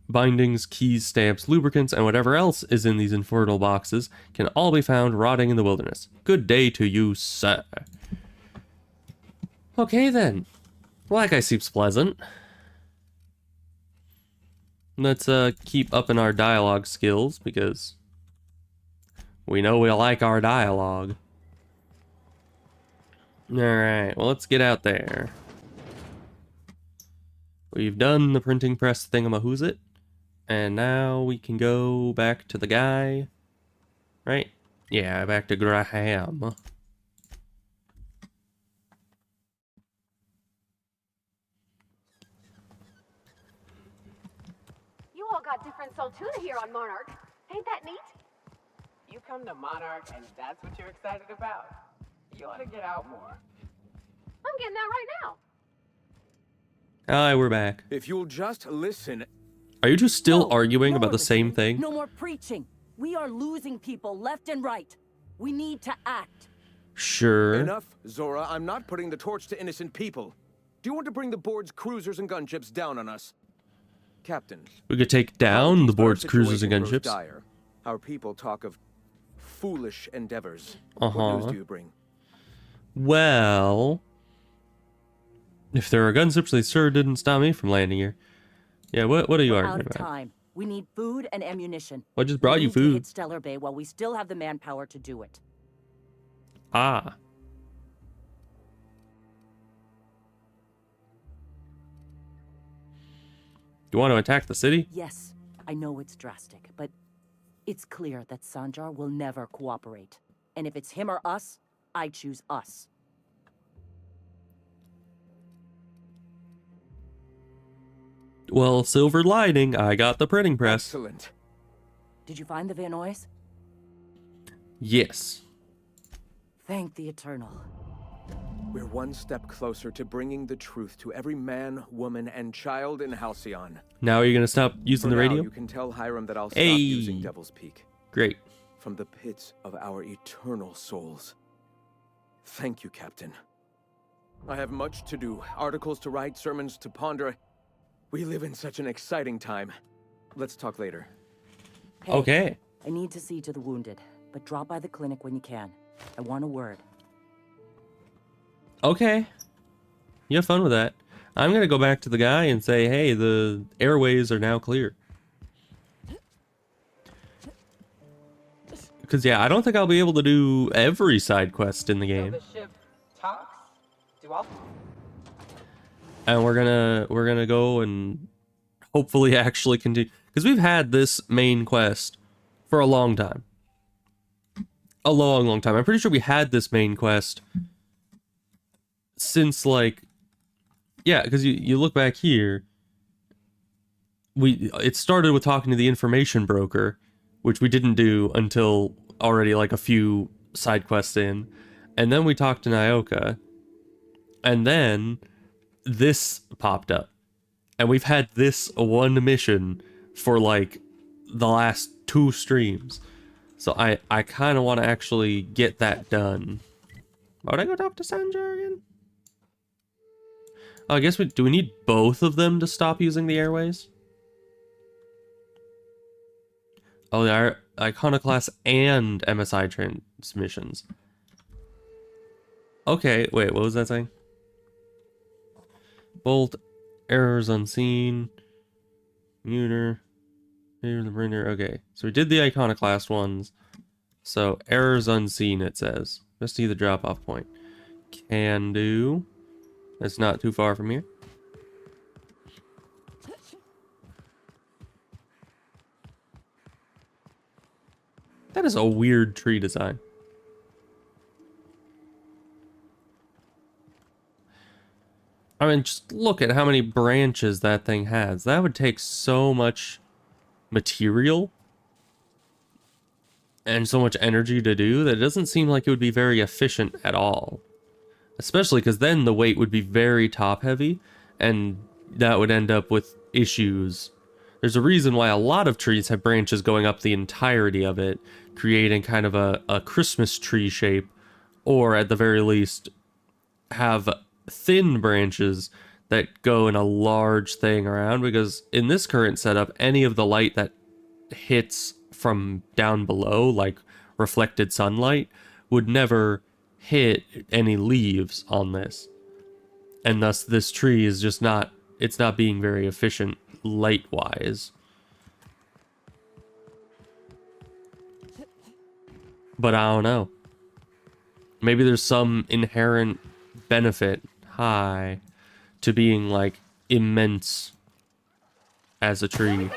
[SPEAKER 1] bindings, keys, stamps, lubricants, and whatever else is in these infernal boxes can all be found rotting in the wilderness. Good day to you, sir. Okay then. Well, that guy seems pleasant. Let's keep upping our dialogue skills, because we know we like our dialogue. Alright, well, let's get out there. We've done the printing press thingamahoosit, and now we can go back to the guy. Right? Yeah, back to Graham.
[SPEAKER 3] You all got different Saltuna here on Monarch. Ain't that neat?
[SPEAKER 11] You come to Monarch and that's what you're excited about? You ought to get out more.
[SPEAKER 3] I'm getting out right now.
[SPEAKER 1] Hi, we're back.
[SPEAKER 6] If you'll just listen...
[SPEAKER 1] Are you two still arguing
[SPEAKER 5] No
[SPEAKER 1] about the same
[SPEAKER 5] Richard.
[SPEAKER 1] thing?
[SPEAKER 5] No more preaching. We are losing people left and right. We need to act.
[SPEAKER 1] Sure.
[SPEAKER 6] Enough, Zora. I'm not putting the torch to innocent people. Do you want to bring the board's cruisers and gunships down on us? Captain.
[SPEAKER 1] We could take down the board's cruisers and gunships.
[SPEAKER 6] Dire. Our people talk of foolish endeavors.
[SPEAKER 1] Uh-huh.
[SPEAKER 6] What news do you bring?
[SPEAKER 1] Well, If there are gunships, they sure didn't stop me from landing here. Yeah, what are you
[SPEAKER 5] We're out
[SPEAKER 1] arguing
[SPEAKER 5] of
[SPEAKER 1] about?
[SPEAKER 5] time. We need food and ammunition.
[SPEAKER 1] I just
[SPEAKER 5] We
[SPEAKER 1] brought you
[SPEAKER 5] need to
[SPEAKER 1] food.
[SPEAKER 5] hit Stellar Bay while we still have the manpower to do it.
[SPEAKER 1] Ah. You want to attack the city?
[SPEAKER 5] Yes, I know it's drastic, but it's clear that Sanjar will never cooperate. And if it's him or us, I choose us.
[SPEAKER 1] Well, silver lining, I got the printing press.
[SPEAKER 6] Excellent.
[SPEAKER 5] Did you find the Vanois?
[SPEAKER 1] Yes.
[SPEAKER 5] Thank the Eternal.
[SPEAKER 6] We're one step closer to bringing the truth to every man, woman, and child in Halcyon.
[SPEAKER 1] Now you're gonna stop using
[SPEAKER 6] For
[SPEAKER 1] the
[SPEAKER 6] now,
[SPEAKER 1] radio?
[SPEAKER 6] you can tell Hiram that I'll stop
[SPEAKER 1] Hey.
[SPEAKER 6] using Devil's Peak.
[SPEAKER 1] Great.
[SPEAKER 6] From the pits of our eternal souls. Thank you, Captain. I have much to do. Articles to write, sermons to ponder. We live in such an exciting time. Let's talk later.
[SPEAKER 5] Hey,
[SPEAKER 1] Okay.
[SPEAKER 5] I need to see to the wounded, but drop by the clinic when you can. I want a word.
[SPEAKER 1] Okay. You have fun with that. I'm gonna go back to the guy and say, hey, the airways are now clear. Because, yeah, I don't think I'll be able to do every side quest in the game.
[SPEAKER 14] The ship talks? Do all...
[SPEAKER 1] And we're gonna go and hopefully actually continue. Because we've had this main quest for a long time. A long, long time. I'm pretty sure we had this main quest since, like, yeah, because you look back here, it started with talking to the information broker, which we didn't do until already like a few side quests in, and then we talked to Nyoka, and then this popped up, and we've had this one mission for like the last 2 streams, so I kind of want to actually get that done. Why would I go talk to Sanjar again? Oh, I guess do we need both of them to stop using the airways? Oh, they are Iconoclast and MSI transmissions. Okay, wait, what was that saying? Bolt, errors unseen, muter, here the printer. Okay, so we did the Iconoclast ones. So errors unseen, it says. Just see the drop off point. Can do. That's not too far from here. That is a weird tree design. I mean, just look at how many branches that thing has. That would take so much material and so much energy to do that it doesn't seem like it would be very efficient at all. Especially because then the weight would be very top heavy, and that would end up with issues. There's a reason why a lot of trees have branches going up the entirety of it, creating kind of a Christmas tree shape, or at the very least have thin branches that go in a large thing around, because in this current setup, any of the light that hits from down below, like reflected sunlight, would never hit any leaves on this. And thus this tree is just not, it's not being very efficient light-wise. But I don't know. Maybe there's some inherent benefit, to being like immense as a tree.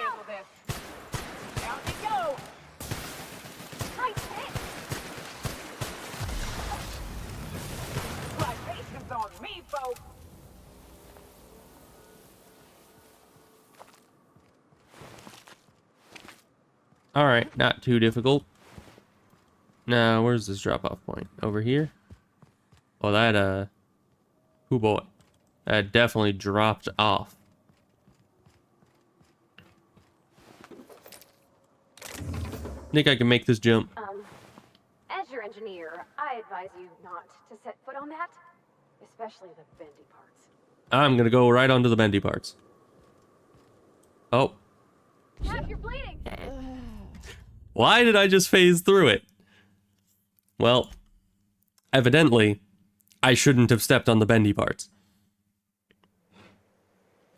[SPEAKER 1] Alright, not too difficult. Now, where's this drop-off point? Over here? Oh, that, oh boy. That definitely dropped off. Think I can make this jump?
[SPEAKER 7] As your engineer, I advise you not to set foot on that, especially the bendy parts.
[SPEAKER 1] I'm gonna go right onto the bendy parts. Oh.
[SPEAKER 7] Cap, you're bleeding!
[SPEAKER 1] Why did I just phase through it? Well, evidently, I shouldn't have stepped on the bendy parts.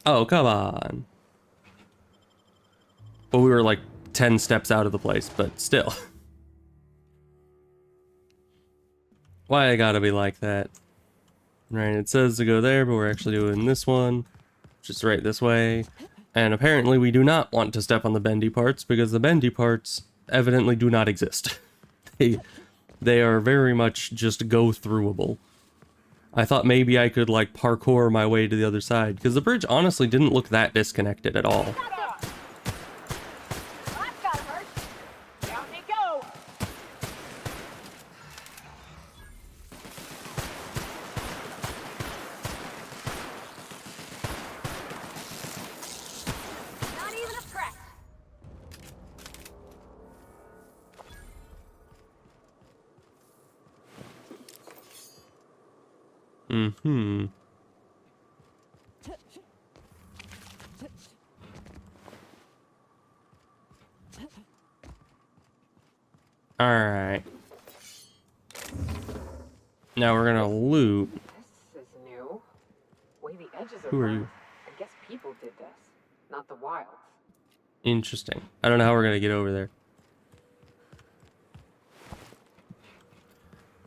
[SPEAKER 1] Oh, come on. Well, we were like 10 steps out of the place, but still. Why I gotta be like that? Right, it says to go there, but we're actually doing this one, which is right this way. And apparently we do not want to step on the bendy parts, because the bendy parts evidently do not exist. They are very much just go-throughable. I thought maybe I could, like, parkour my way to the other side, because the bridge honestly didn't look that disconnected at all. Mm-hmm. Alright. Now we're gonna loot.
[SPEAKER 3] This is new. Way the edges are
[SPEAKER 1] Who are
[SPEAKER 3] burned.
[SPEAKER 1] you?
[SPEAKER 3] I guess people did this, not the wilds.
[SPEAKER 1] Interesting. I don't know how we're gonna get over there.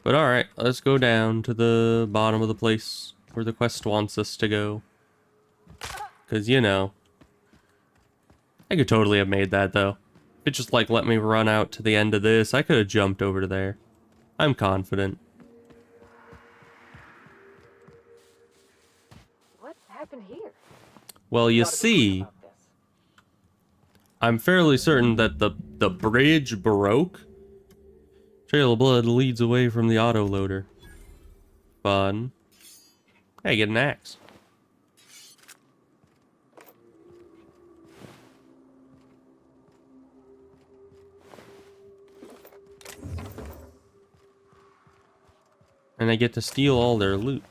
[SPEAKER 1] But alright, let's go down to the bottom of the place where the quest wants us to go. Because, you know, I could totally have made that, though. If it just, like, let me run out to the end of this, I could have jumped over to there. I'm confident.
[SPEAKER 3] What happened here?
[SPEAKER 1] Well, you see, I'm fairly certain that the bridge broke. Trail of blood leads away from the autoloader. Fun. Hey, get an axe. And I get to steal all their loot.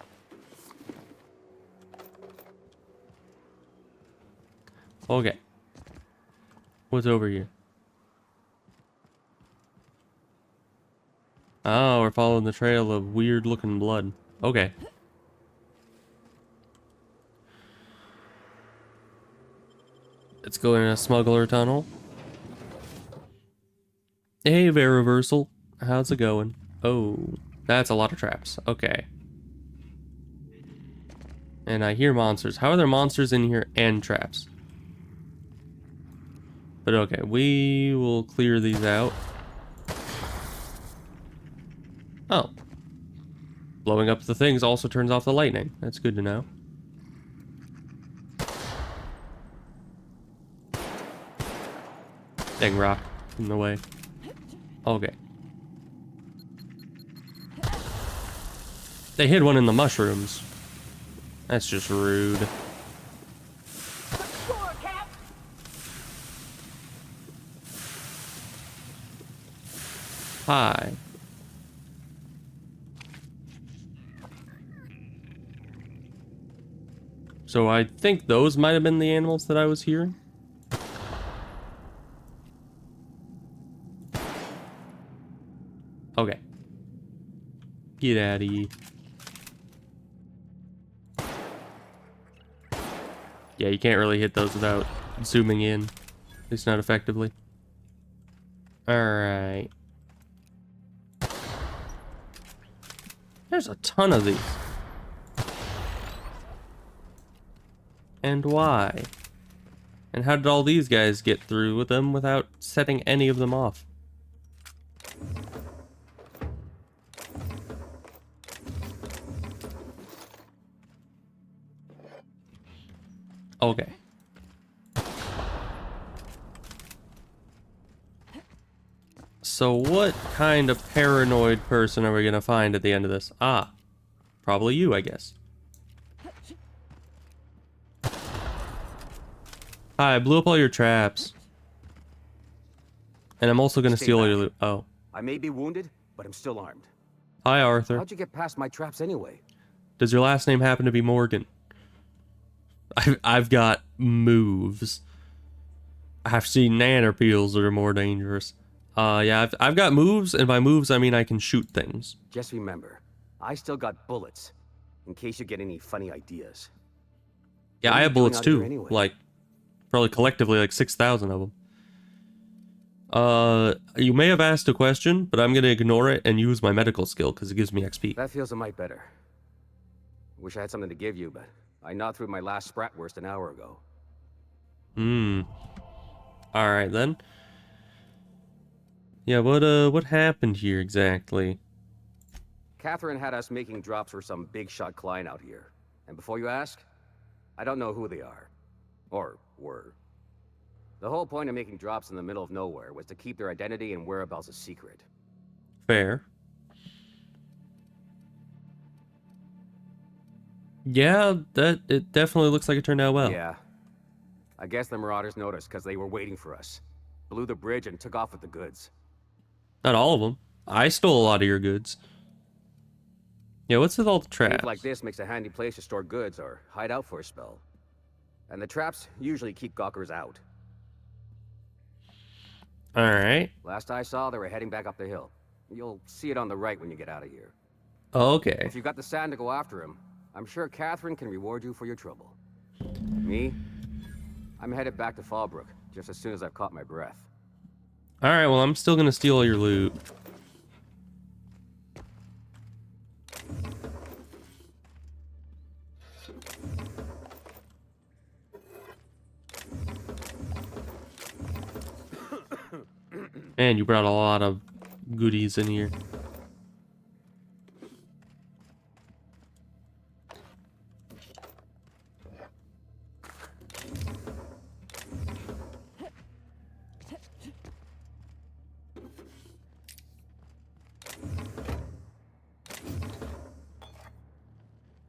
[SPEAKER 1] Okay. What's over here? Oh, we're following the trail of weird looking blood. Okay. Let's go in a smuggler tunnel. Hey, Veriversal. How's it going? Oh, that's a lot of traps. Okay. And I hear monsters. How are there monsters in here and traps? But okay, we will clear these out. Oh. Blowing up the things also turns off the lightning. That's good to know. Dang rock in the way. Okay. They hid one in the mushrooms. That's just rude. Hi. So I think those might have been the animals that I was hearing. Okay. Get out of here. Yeah, you can't really hit those without zooming in. At least not effectively. Alright. There's a ton of these. And why? And how did all these guys get through with them without setting any of them off? Okay. So what kind of paranoid person are we gonna find at the end of this? Ah, probably you, I guess. Hi, I blew up all your traps. And I'm also gonna steal all your loot. Oh.
[SPEAKER 15] I may be wounded, but I'm still armed.
[SPEAKER 1] Hi, Arthur.
[SPEAKER 15] How'd you get past my traps anyway?
[SPEAKER 1] Does your last name happen to be Morgan? I've got moves. I've seen nannerpeels that are more dangerous. Yeah, I've got moves, and by moves I mean I can shoot things.
[SPEAKER 15] Just remember, I still got bullets, in case you get any funny ideas.
[SPEAKER 1] Yeah,
[SPEAKER 15] What are
[SPEAKER 1] I
[SPEAKER 15] you
[SPEAKER 1] have
[SPEAKER 15] doing
[SPEAKER 1] bullets
[SPEAKER 15] out here
[SPEAKER 1] too.
[SPEAKER 15] anyway?
[SPEAKER 1] Like, probably collectively like 6,000 of them. You may have asked a question, but I'm gonna ignore it and use my medical skill because it gives me XP.
[SPEAKER 15] That feels a mite better. Wish I had something to give you, but I gnawed through my last Spratwurst an hour ago.
[SPEAKER 1] Alright then. Yeah, what happened here exactly?
[SPEAKER 15] Catherine had us making drops for some big shot client out here. And before you ask, I don't know who they are. Or were. The whole point of making drops in the middle of nowhere was to keep their identity and whereabouts a secret.
[SPEAKER 1] Fair. Yeah, it definitely looks like it turned out well.
[SPEAKER 15] Yeah. I guess the Marauders noticed because they were waiting for us. Blew the bridge and took off with the goods.
[SPEAKER 1] Not all of them. I stole a lot of your goods. Yeah, what's with all the
[SPEAKER 15] Cave
[SPEAKER 1] traps?
[SPEAKER 15] like this makes a handy place to store goods or hide out for a spell. And the traps usually keep gawkers out.
[SPEAKER 1] Alright.
[SPEAKER 15] Last I saw, they were heading back up the hill. You'll see it on the right when you get out of here.
[SPEAKER 1] Okay.
[SPEAKER 15] If you've got the sand to go after him, I'm sure Catherine can reward you for your trouble. Me? I'm headed back to Fallbrook, just as soon as I've caught my breath.
[SPEAKER 1] Alright, well, I'm still gonna steal all your loot. Man, you brought a lot of goodies in here.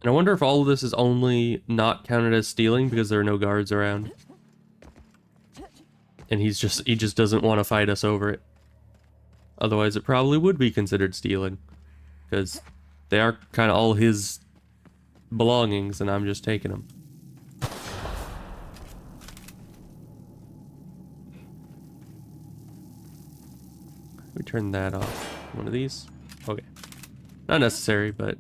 [SPEAKER 1] And I wonder if all of this is only not counted as stealing because there are no guards around. And he just doesn't want to fight us over it. Otherwise it probably would be considered stealing. Because they are kind of all his belongings and I'm just taking them. We turn that off. One of these? Okay. Not necessary, but...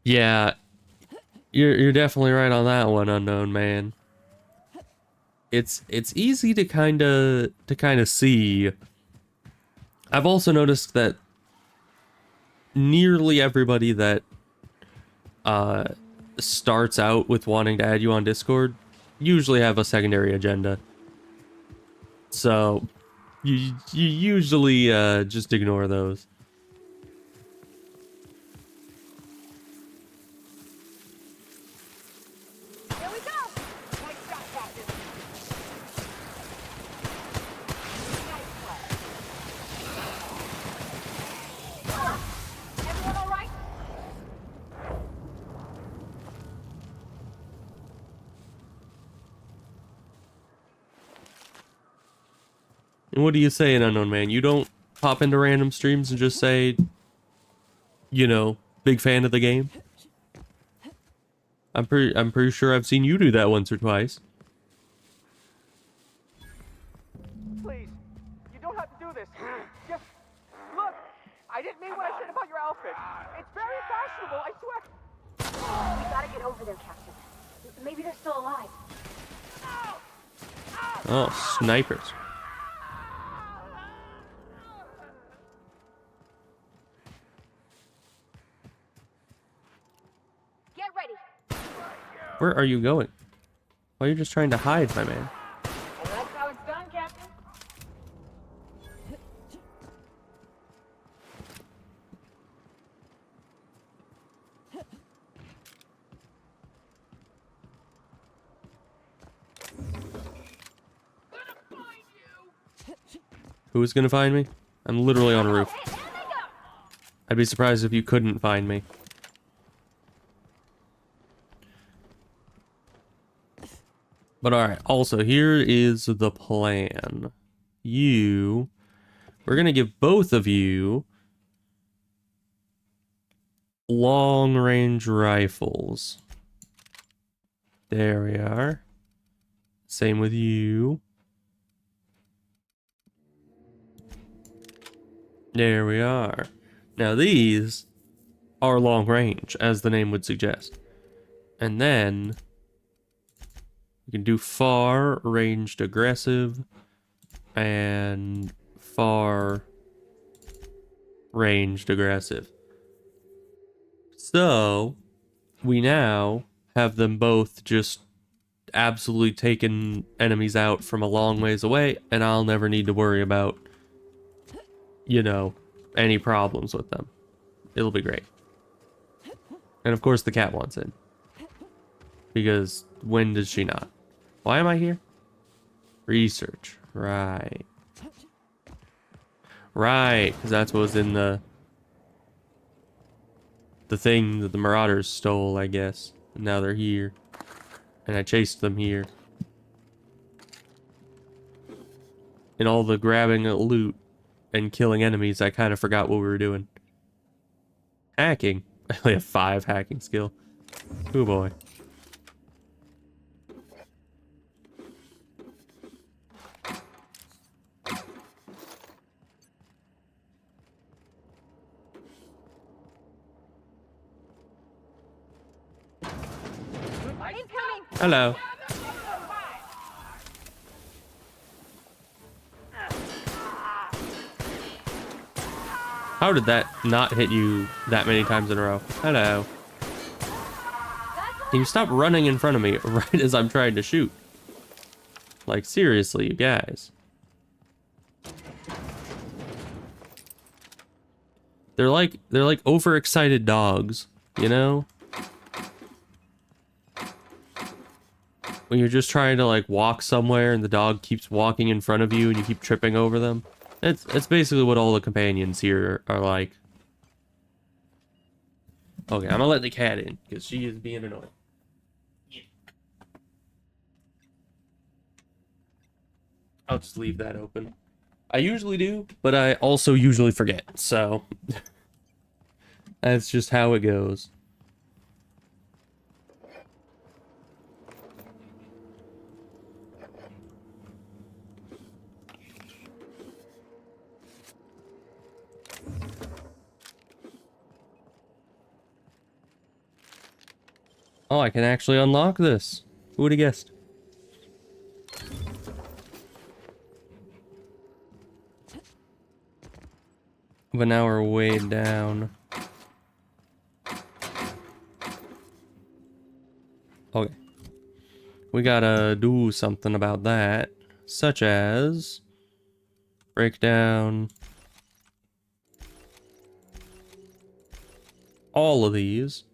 [SPEAKER 1] Yeah, you're definitely right on that one, unknown man. It's easy to kind of see. I've also noticed that nearly everybody that starts out with wanting to add you on Discord usually have a secondary agenda. So you usually just ignore those. And what do you say, an unknown man? You don't pop into random streams and just say, you know, big fan of the game? I'm pretty sure I've seen you do that once or twice.
[SPEAKER 16] Please, you don't have to do this. Just look. I didn't mean what I said about your outfit. It's very fashionable, I swear.
[SPEAKER 3] We gotta get over there, Captain. Maybe they're still alive.
[SPEAKER 1] Oh, snipers.
[SPEAKER 3] Get ready.
[SPEAKER 1] Where are you going? Why are you just trying to hide, my man?
[SPEAKER 16] That's how it's done, Captain.
[SPEAKER 1] Who's gonna find me? I'm literally on a roof. I'd be surprised if you couldn't find me. But alright, also here is the plan. We're gonna give both of you long-range rifles. There we are. Same with you. There we are. Now these are long range, as the name would suggest. And then you can do far ranged aggressive and far ranged aggressive. So we now have them both just absolutely taking enemies out from a long ways away, and I'll never need to worry about, you know, any problems with them. It'll be great. And of course the cat wants in. Because when does she not? Why am I here? Research. Right. Right, because that's what was in the thing that the Marauders stole, I guess. And now they're here. And I chased them here. In all the grabbing loot and killing enemies, I kind of forgot what we were doing. Hacking. I only have 5 hacking skill. Oh boy. Hello. How did that not hit you that many times in a row? Hello. Can you stop running in front of me right as I'm trying to shoot? Like, seriously, you guys. They're like overexcited dogs, you know? When you're just trying to like walk somewhere and the dog keeps walking in front of you and you keep tripping over them. It's basically what all the companions here are like. Okay, I'm gonna let the cat in because she is being annoying. I'll just leave that open. I usually do, but I also usually forget, so that's just how it goes. Oh, I can actually unlock this. Who would have guessed? But now we're way down. Okay. We gotta do something about that. Such as break down all of these.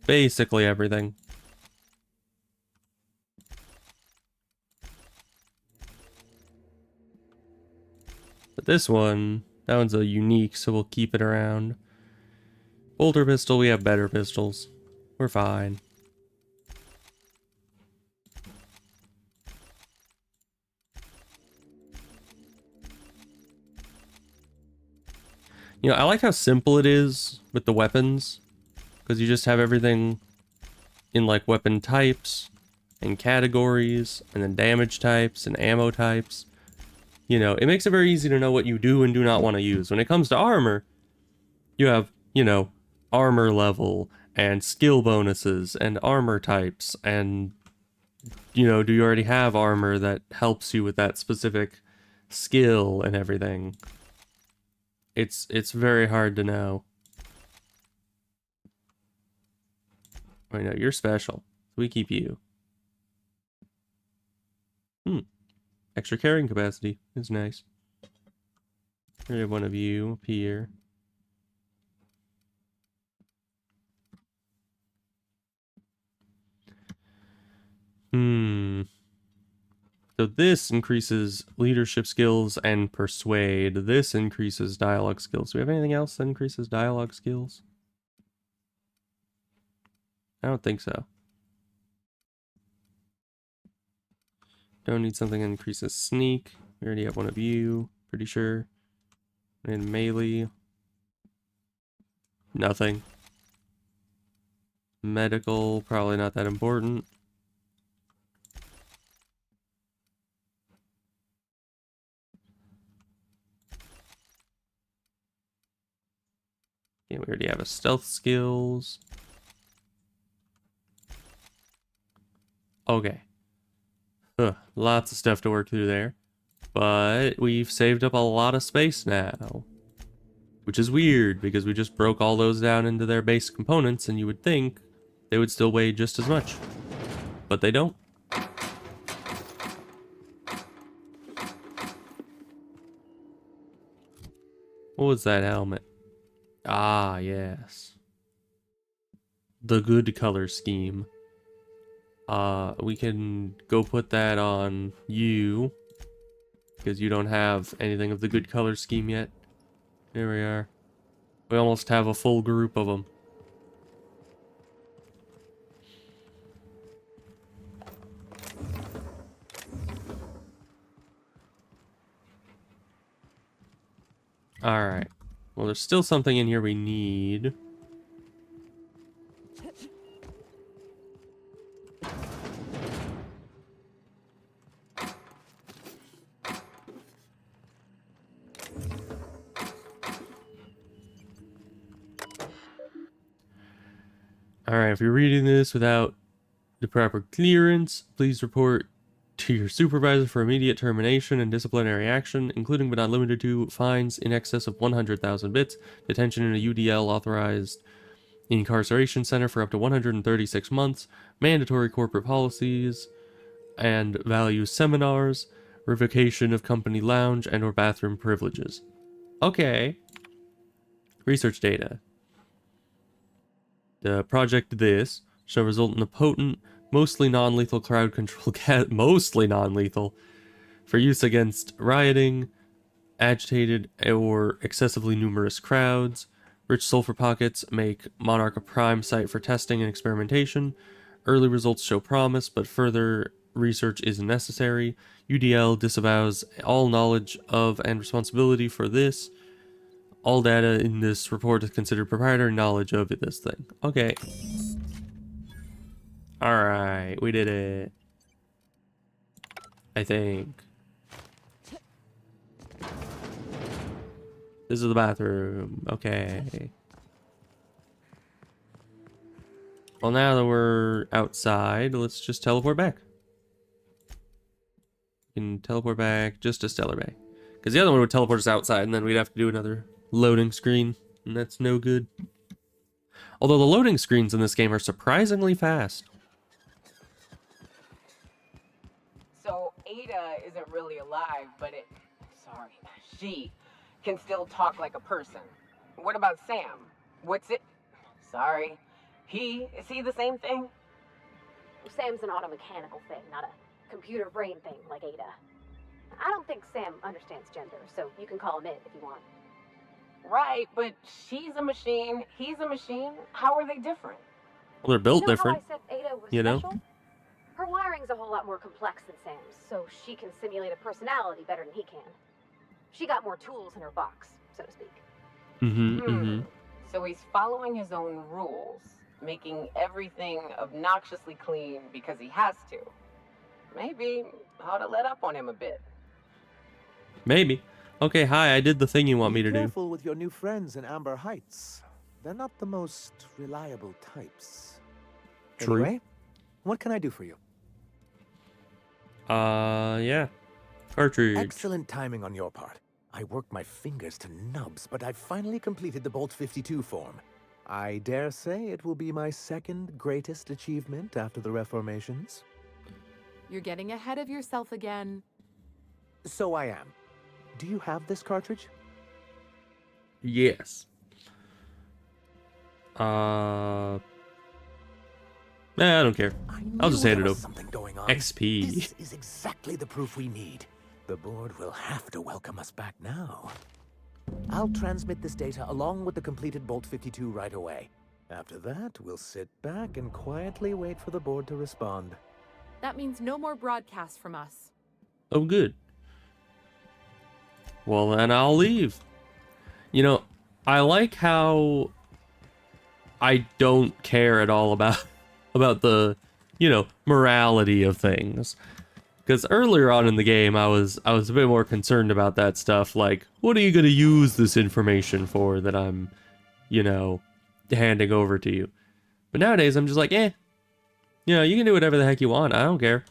[SPEAKER 1] Basically everything. But this one, that one's a unique, so we'll keep it around. Bolter pistol, we have better pistols. We're fine. You know, I like how simple it is with the weapons. Because you just have everything in like weapon types and categories and then damage types and ammo types. You know, it makes it very easy to know what you do and do not want to use. When it comes to armor, you have, you know, armor level and skill bonuses and armor types and, you know, do you already have armor that helps you with that specific skill and everything? It's very hard to know. Wait, no, you're special. We keep you. Extra carrying capacity is nice. We have one of you up here. So this increases leadership skills and persuade. This increases dialogue skills. Do we have anything else that increases dialogue skills? I don't think so. Don't need something that increases sneak. We already have one of you, pretty sure. And melee. Nothing. Medical, probably not that important. Okay, we already have a stealth skills. Okay. Lots of stuff to work through there. But we've saved up a lot of space now. Which is weird, because we just broke all those down into their base components, and you would think they would still weigh just as much. But they don't. What was that helmet? Ah, yes. The good color scheme. We can go put that on you, because you don't have anything of the good color scheme yet. Here we are. We almost have a full group of them. Alright. Well, there's still something in here we need. Alright, if you're reading this without the proper clearance, please report to your supervisor for immediate termination and disciplinary action, including but not limited to fines in excess of 100,000 bits, detention in a UDL authorized incarceration center for up to 136 months, mandatory corporate policies and values seminars, revocation of company lounge and or bathroom privileges. Okay. Research data. The project this shall result in a potent, mostly non-lethal crowd control gas, mostly non-lethal, for use against rioting, agitated or excessively numerous crowds. Rich sulfur pockets make Monarch a prime site for testing and experimentation. Early results show promise, but further research is necessary. UDL disavows all knowledge of and responsibility for this. All data in this report is considered proprietary knowledge of this thing. Okay. Alright, we did it. I think. This is the bathroom. Okay. Well, now that we're outside, let's just teleport back. We can teleport back just to Stellar Bay. Because the other one would teleport us outside, and then we'd have to do another loading screen, and that's no good. Although the loading screens in this game are surprisingly fast.
[SPEAKER 13] So Ada isn't really alive, but she can still talk like a person. What about Sam? Is he the same thing?
[SPEAKER 3] Sam's an automechanical thing, not a computer brain thing like Ada. I don't think Sam understands gender, so you can call him it if you want.
[SPEAKER 13] Right, but she's a machine, he's a machine. How are they different?
[SPEAKER 1] Well, they're built different.
[SPEAKER 3] How I said Ada was
[SPEAKER 1] you know?
[SPEAKER 3] special? Her wiring's a whole lot more complex than Sam's, so she can simulate a personality better than he can. She got more tools in her box, so to speak.
[SPEAKER 13] So he's following his own rules, making everything obnoxiously clean because he has to. Maybe I ought to let up on him a bit.
[SPEAKER 1] Maybe. Okay, hi, I did the thing you want me to
[SPEAKER 17] Be
[SPEAKER 1] do.
[SPEAKER 17] careful with your new friends in Amber Heights. They're not the most reliable types.
[SPEAKER 1] True.
[SPEAKER 17] Anyway, what can I do for you?
[SPEAKER 1] Yeah. Cartridge.
[SPEAKER 17] Excellent timing on your part. I worked my fingers to nubs, but I finally completed the Bolt 52 form. I dare say it will be my second greatest achievement after the reformations.
[SPEAKER 10] You're getting ahead of yourself again.
[SPEAKER 17] So I am. Do you have this cartridge?
[SPEAKER 1] Yes. Nah, I don't care. I'll just hand it over.
[SPEAKER 17] Something going on.
[SPEAKER 1] XP.
[SPEAKER 17] This is exactly the proof we need. The board will have to welcome us back now. I'll transmit this data along with the completed Bolt 52 right away. After that, we'll sit back and quietly wait for the board to respond.
[SPEAKER 10] That means no more broadcasts from us.
[SPEAKER 1] Oh, good. Well, then I'll leave. You know, I like how I don't care at all about the, you know, morality of things. Because earlier on in the game, I was a bit more concerned about that stuff. Like, what are you going to use this information for that I'm you know, handing over to you. But nowadays, I'm just like, eh. You know, you can do whatever the heck you want. I don't care.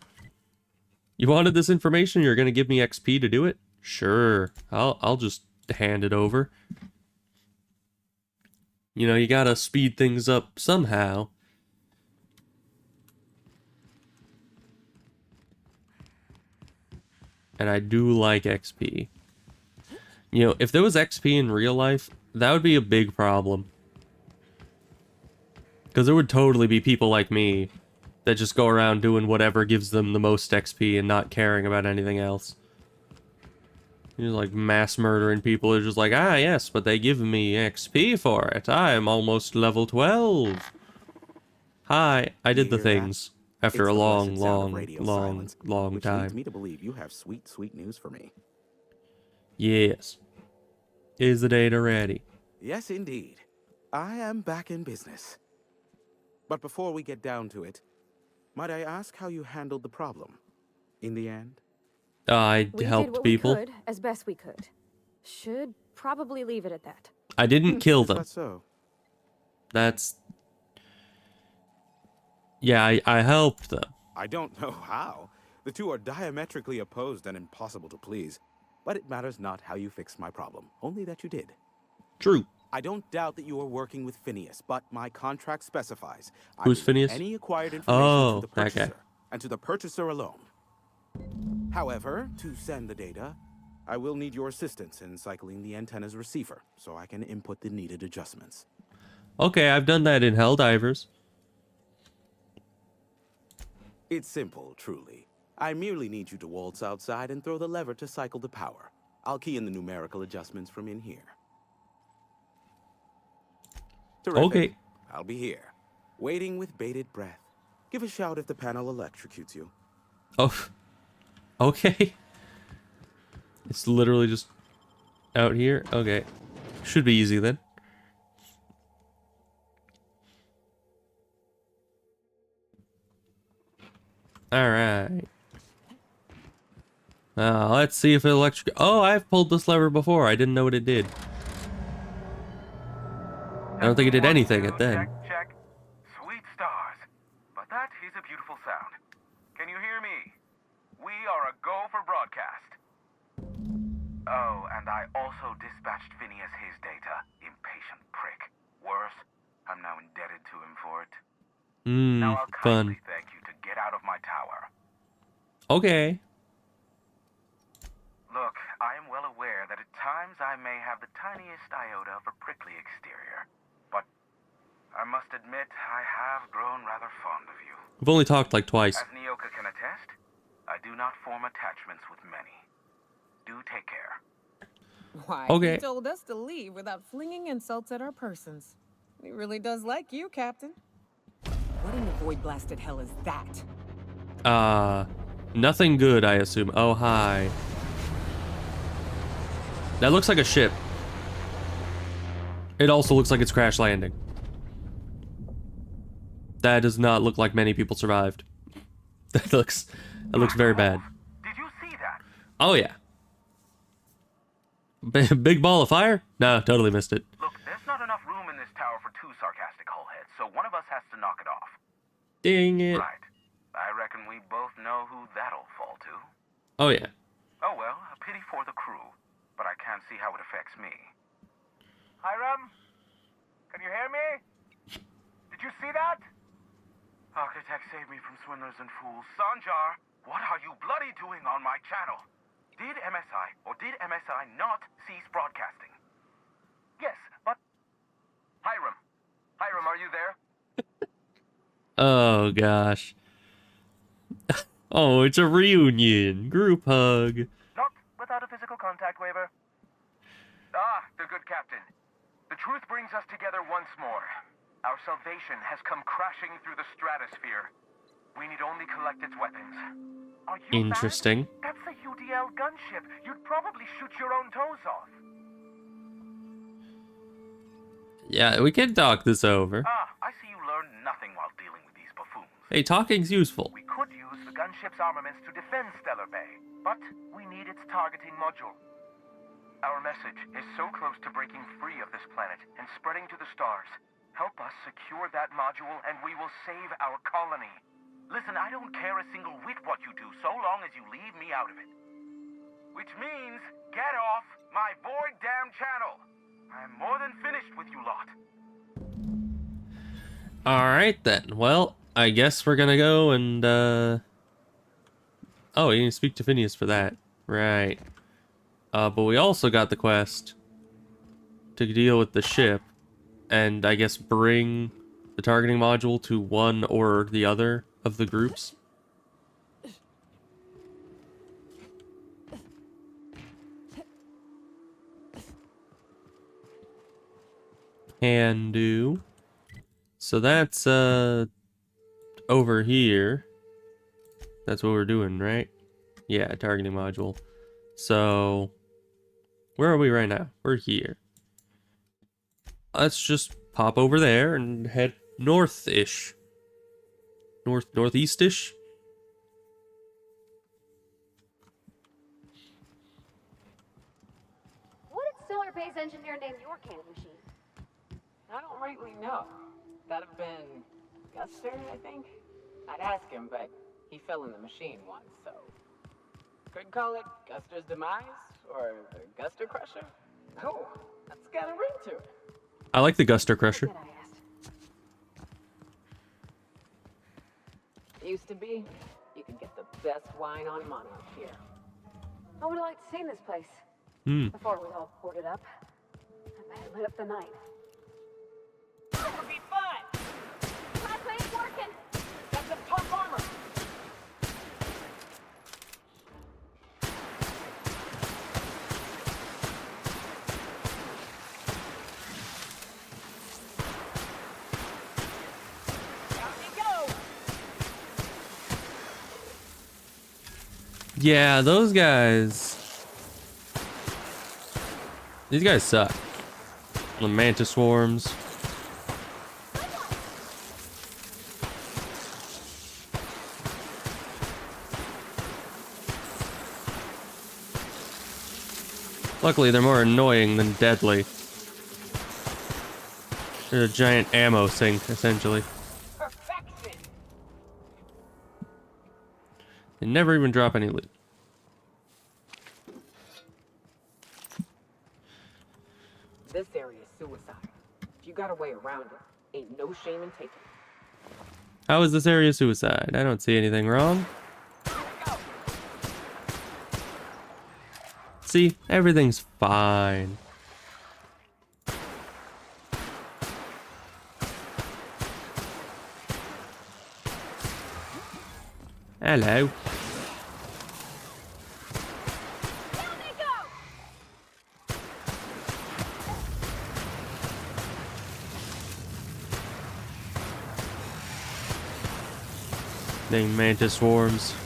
[SPEAKER 1] You wanted this information? You're gonna give me XP to do it? Sure. I'll just hand it over. You know, you gotta speed things up somehow. And I do like XP. You know, if there was XP in real life, that would be a big problem. Because there would totally be people like me that just go around doing whatever gives them the most XP and not caring about anything else. You're like mass murdering people are just like, ah, yes, but they give me XP for it. I am almost level 12. Hi, I did the things after a long, long time.
[SPEAKER 18] Leads me to believe you have sweet, sweet news for me.
[SPEAKER 1] Yes. Is the data ready?
[SPEAKER 18] Yes, indeed. I am back in business. But before we get down to it, might I ask how you handled the problem? In the end?
[SPEAKER 1] I
[SPEAKER 7] We
[SPEAKER 1] helped
[SPEAKER 7] did what
[SPEAKER 1] people.
[SPEAKER 7] we could, as best we could. Should probably leave it at that.
[SPEAKER 1] I didn't kill them.
[SPEAKER 18] But so.
[SPEAKER 1] That's... Yeah, I helped them.
[SPEAKER 18] I don't know how. The two are diametrically opposed and impossible to please. But it matters not how you fixed my problem, only that you did.
[SPEAKER 1] True.
[SPEAKER 18] I don't doubt that you are working with Phineas, but my contract specifies
[SPEAKER 1] Who's Phineas?
[SPEAKER 18] any acquired information to the
[SPEAKER 1] that
[SPEAKER 18] purchaser,
[SPEAKER 1] guy.
[SPEAKER 18] and to the purchaser alone. However, to send the data, I will need your assistance in cycling the antenna's receiver, so I can input the needed adjustments.
[SPEAKER 1] Okay, I've done that in Helldivers.
[SPEAKER 18] It's simple, truly. I merely need you to waltz outside and throw the lever to cycle the power. I'll key in the numerical adjustments from in here. Terrific.
[SPEAKER 1] Okay.
[SPEAKER 18] I'll be here, waiting with bated breath. Give a shout if the panel electrocutes you.
[SPEAKER 1] Oh. Okay. It's literally just out here. Okay. Should be easy then. Alright. Let's see if it electric. Oh, I've pulled this lever before. I didn't know what it did. I don't think it did anything at then.
[SPEAKER 19] Check. Sweet stars. But that is a beautiful sound. Can you hear me? We are a go for broadcast. Oh, and I also dispatched Phineas his data. Impatient prick. Worse, I'm now indebted to him for it. Now I'll kindly thank you to get out of my tower.
[SPEAKER 1] Okay.
[SPEAKER 19] Look, I am well aware that at times I may have the tiniest iota of a prickly exterior. But I must admit, I have grown rather fond of you.
[SPEAKER 1] We've only talked like twice.
[SPEAKER 19] As Nyoka can attest, I do not form attachments with many. Do take care.
[SPEAKER 20] Why,
[SPEAKER 1] okay.
[SPEAKER 20] He told us to leave without flinging insults at our persons. He really does like you, Captain.
[SPEAKER 5] What in the void blasted hell is that?
[SPEAKER 1] Nothing good, I assume. Oh, hi. That looks like a ship. It also looks like it's crash landing. That does not look like many people survived. That looks very bad.
[SPEAKER 19] Did you see that?
[SPEAKER 1] Oh yeah. Big ball of fire? No, totally missed it.
[SPEAKER 19] Look, there's not enough room in this tower for two sarcastic hullheads, so one of us has to knock it off.
[SPEAKER 1] Dang it.
[SPEAKER 19] Right. I reckon we both know who that'll fall to.
[SPEAKER 1] Oh yeah.
[SPEAKER 19] Oh well, a pity for the crew, but I can't see how it affects me. Hiram? Can you hear me? Did you see that? Architect, save me from swindlers and fools. Sanjar, what are you bloody doing on my channel? Did MSI or did MSI not cease broadcasting? Yes, but... Hiram. Hiram, are you there?
[SPEAKER 1] Oh gosh. Oh, it's a reunion. Group hug.
[SPEAKER 19] Not without a physical contact waiver. Ah, the good captain. The truth brings us together once more. Our salvation has come crashing through the stratosphere. We need only collect its weapons. Are you
[SPEAKER 1] interesting?
[SPEAKER 19] mad? That's a UDL gunship. You'd probably shoot your own toes off.
[SPEAKER 1] Yeah, we can talk this over.
[SPEAKER 19] Ah, I see you learned nothing while dealing with these buffoons.
[SPEAKER 1] Hey, talking's useful.
[SPEAKER 19] We could use the gunship's armaments to defend Stellar Bay, but we need its targeting module. Our message is so close to breaking free of this planet and spreading to the stars. Help us secure that module and we will save our colony.
[SPEAKER 12] Listen, I don't care a single whit what you do, so long as you leave me out of it. Which means, get off my void damn channel. I'm more than finished with you lot.
[SPEAKER 1] Alright then. Well, I guess we're gonna go and, oh, you need to speak to Phineas for that. Right. But we also got the quest to deal with the ship and I guess bring the targeting module to one or the other of the groups. Can do. So that's over here. That's what we're doing, right? Yeah, targeting module. So where are we right now? We're here. Let's just pop over there and head north-ish. Northeast-ish?
[SPEAKER 3] What did Stellar Bay's engineer name your cannon machine?
[SPEAKER 13] I don't rightly know. That'd have been Guster, I think. I'd ask him, but he fell in the machine once, so could call it Guster's demise or Guster Crusher. Oh, that's got a ring to it.
[SPEAKER 1] I like the Guster Crusher.
[SPEAKER 13] Used to be, you could get the best wine on Monarch here.
[SPEAKER 3] I would have liked to see this place. Before it was all boarded up. I bet it lit up the night.
[SPEAKER 16] This would be fun!
[SPEAKER 3] My plane's working!
[SPEAKER 16] That's some tough armor!
[SPEAKER 1] Yeah, those guys. These guys suck. The mantis swarms. Luckily, they're more annoying than deadly. They're a giant ammo sink, essentially. They never even drop any loot.
[SPEAKER 13] This area is suicide. If you got a way around it, ain't no shame in taking it.
[SPEAKER 1] How is this area suicide? I don't see anything wrong. See, everything's fine. Hello. Dang mantis swarms.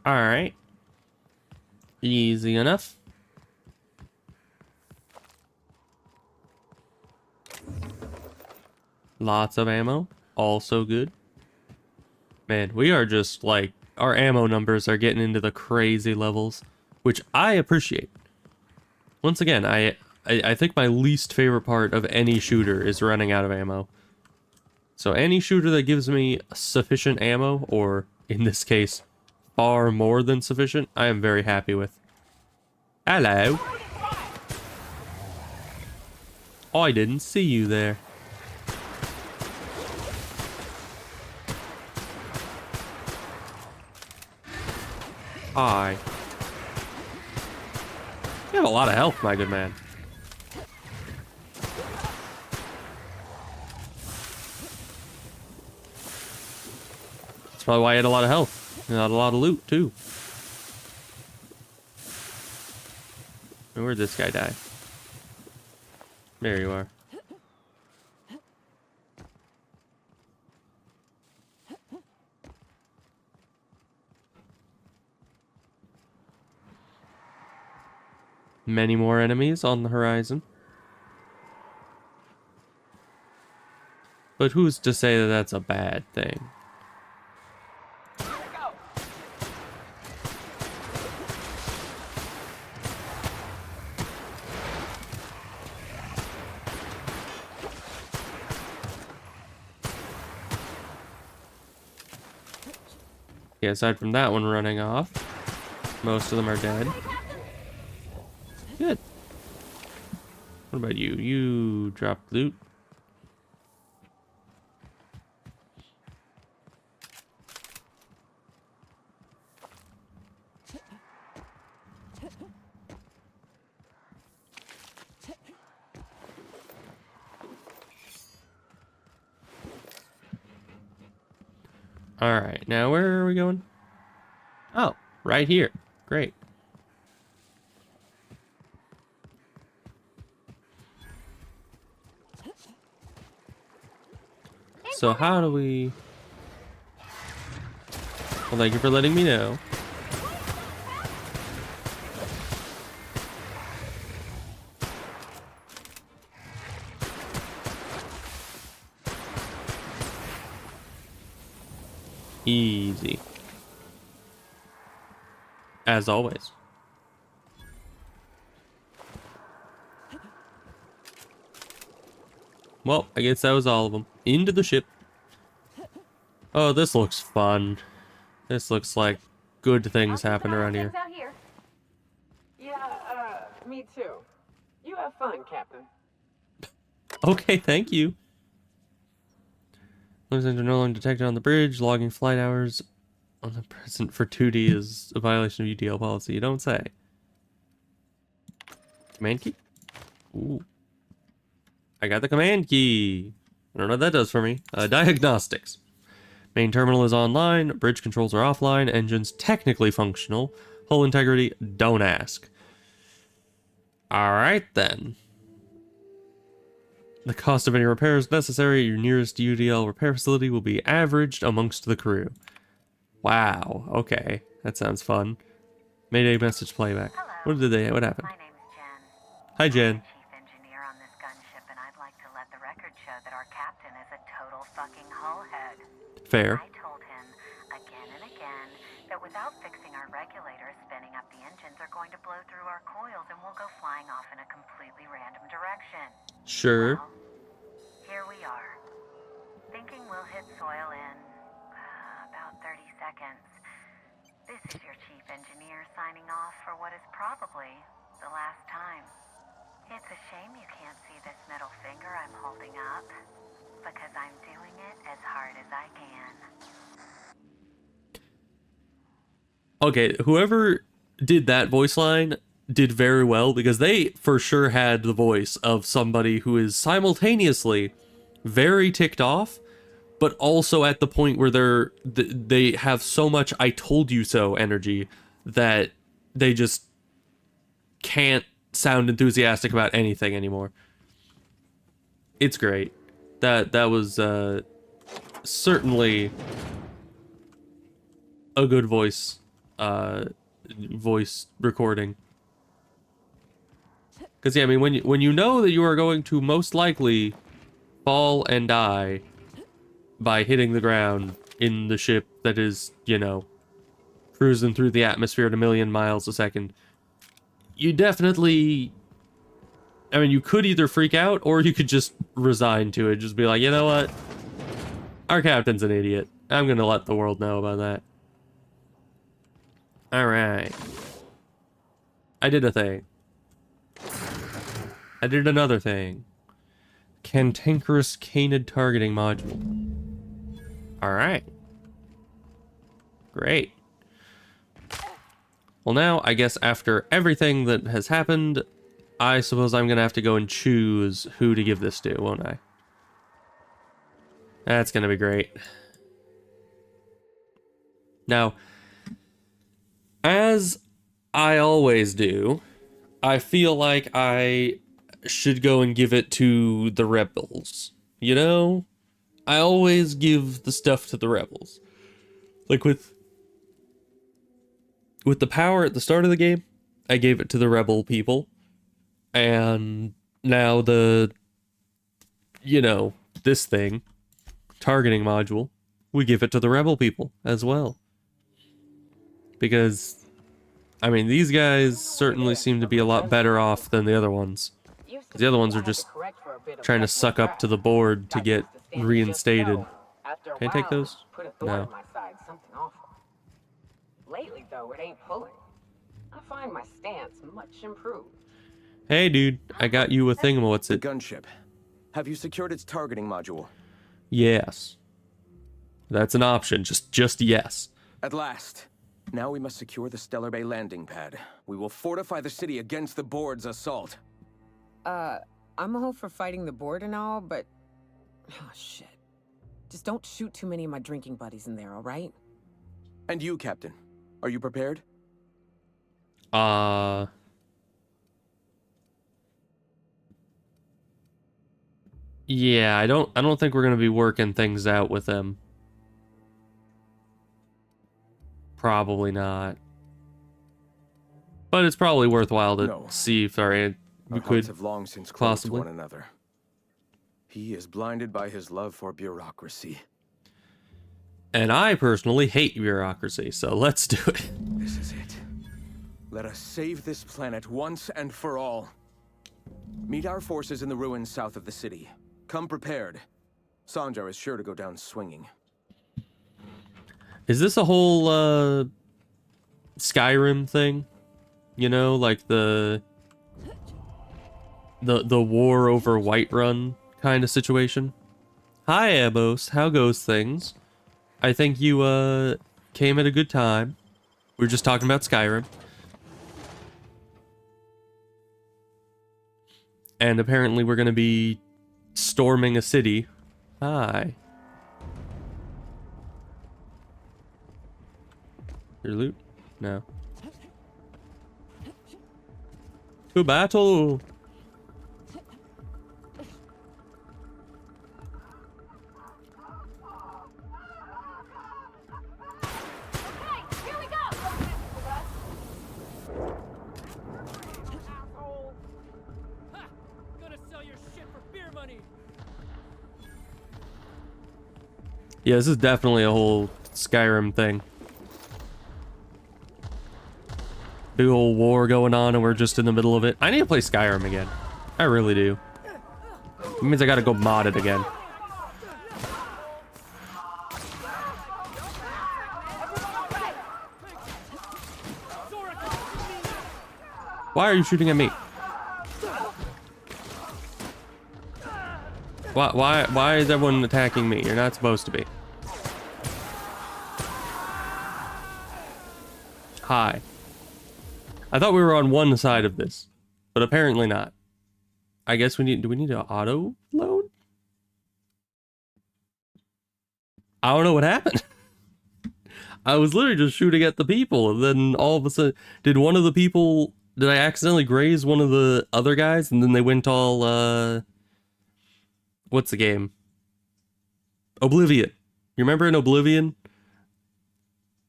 [SPEAKER 1] Alright. Easy enough. Lots of ammo. Also good. Man, we are just like, our ammo numbers are getting into the crazy levels, which I appreciate. Once again, I think my least favorite part of any shooter is running out of ammo. So any shooter that gives me sufficient ammo, or in this case, far more than sufficient, I am very happy with. Hello. I didn't see you there. Hi. You have a lot of health, my good man. That's probably why he had a lot of health. And had a lot of loot, too. Where'd this guy die? There you are. Many more enemies on the horizon. But who's to say that that's a bad thing? Yeah, aside from that one running off, most of them are dead. Good. What about you? You dropped loot. Alright, now where are we going? Oh, right here. Great. So how do we... Well, thank you for letting me know. Easy. As always. Well, I guess that was all of them. Into the ship. Oh, this looks fun. This looks like good things happen around here.
[SPEAKER 3] Out here.
[SPEAKER 13] Yeah, me too. You have fun, Captain.
[SPEAKER 1] Okay, thank you. Those things are no longer detected on the bridge. Logging flight hours on the present for 2D is a violation of UDL policy. You don't say. Command key? Ooh. I got the command key. I don't know what that does for me. Diagnostics. Main terminal is online. Bridge controls are offline. Engines technically functional. Hull integrity, don't ask. Alright then. The cost of any repairs necessary at your nearest UDL repair facility will be averaged amongst the crew. Wow, okay. That sounds fun. Mayday message playback. What happened?
[SPEAKER 9] My name's Jen.
[SPEAKER 1] Hi, Jen.
[SPEAKER 9] I'm the chief engineer on this gunship, and I'd like to let the record show that our captain is a total fucking hullhead.
[SPEAKER 1] Fair.
[SPEAKER 9] I told him again and again that without fixing our regulators, spinning up the engines are going to blow through our coils and we'll go flying off in a completely random direction.
[SPEAKER 1] Sure.
[SPEAKER 9] Well, here we are. Thinking we'll hit soil in about 30 seconds. This is your chief engineer signing off for what is probably the last time. It's a shame you can't see this middle finger I'm holding up, because I'm doing it as hard as I can.
[SPEAKER 1] Okay, whoever did that voice line did very well, because they for sure had the voice of somebody who is simultaneously very ticked off, but also at the point where they have so much "I told you so" energy that they just can't sound enthusiastic about anything anymore. It's great. That was certainly a good voice recording. Because yeah, I mean, when you know that you are going to most likely fall and die by hitting the ground in the ship that is, you know, cruising through the atmosphere at 1,000,000 miles a second, you definitely... I mean, you could either freak out or you could just resign to it. Just be like, you know what? Our captain's an idiot. I'm gonna let the world know about that. Alright. I did a thing. I did another thing. Cantankerous Canid targeting module. Alright. Great. Well now, I guess after everything that has happened, I suppose I'm gonna have to go and choose who to give this to, won't I? That's gonna be great. Now, as I always do, I feel like I should go and give it to the rebels. You know? I always give the stuff to the rebels. Like with the power at the start of the game, I gave it to the rebel people. And now you know, this thing, targeting module, we give it to the rebel people as well. Because, I mean, these guys certainly seem to be a lot better off than the other ones. 'Cause the other ones are just trying to suck up to the board to get reinstated.
[SPEAKER 13] After a
[SPEAKER 1] Can I take
[SPEAKER 13] while,
[SPEAKER 1] those?
[SPEAKER 13] put a thorn
[SPEAKER 1] No.
[SPEAKER 13] in my side, something awful. Lately, though, it ain't pulling. I find my stance much improved.
[SPEAKER 1] Hey, dude, I got you a thing. What's it?
[SPEAKER 6] Gunship. Have you secured its targeting module?
[SPEAKER 1] Yes. That's an option. Just yes.
[SPEAKER 6] At last. Now we must secure the Stellar Bay landing pad. We will fortify the city against the board's assault.
[SPEAKER 20] I'm all for fighting the board and all, but... Oh, shit. Just don't shoot too many of my drinking buddies in there, all right?
[SPEAKER 6] And you, Captain. Are you prepared?
[SPEAKER 1] Yeah, I don't think we're gonna be working things out with them. Probably not. But it's probably worthwhile to see if we could
[SPEAKER 6] have long since
[SPEAKER 1] possibly.
[SPEAKER 6] one another. He is blinded by his love for bureaucracy.
[SPEAKER 1] And I personally hate bureaucracy, so let's do it.
[SPEAKER 6] This is it. Let us save this planet once and for all. Meet our forces in the ruins south of the city. Come prepared. Sanjar is sure to go down swinging.
[SPEAKER 1] Is this a whole Skyrim thing? You know, like the war over Whiterun kind of situation? Hi, Abos. How goes things? I think you came at a good time. We were just talking about Skyrim. And apparently we're going to be storming a city. Hi. Your loot? No. To battle! Yeah, this is definitely a whole Skyrim thing. Big old war going on and we're just in the middle of it. I need to play Skyrim again. I really do. It means I gotta go mod it again. Why are you shooting at me? Why is everyone attacking me? You're not supposed to be. Hi. I thought we were on one side of this, but apparently not. I guess do we need to auto load? I don't know what happened. I was literally just shooting at the people, and then all of a sudden, did I accidentally graze one of the other guys, and then they went all, what's the game? Oblivion. You remember in Oblivion?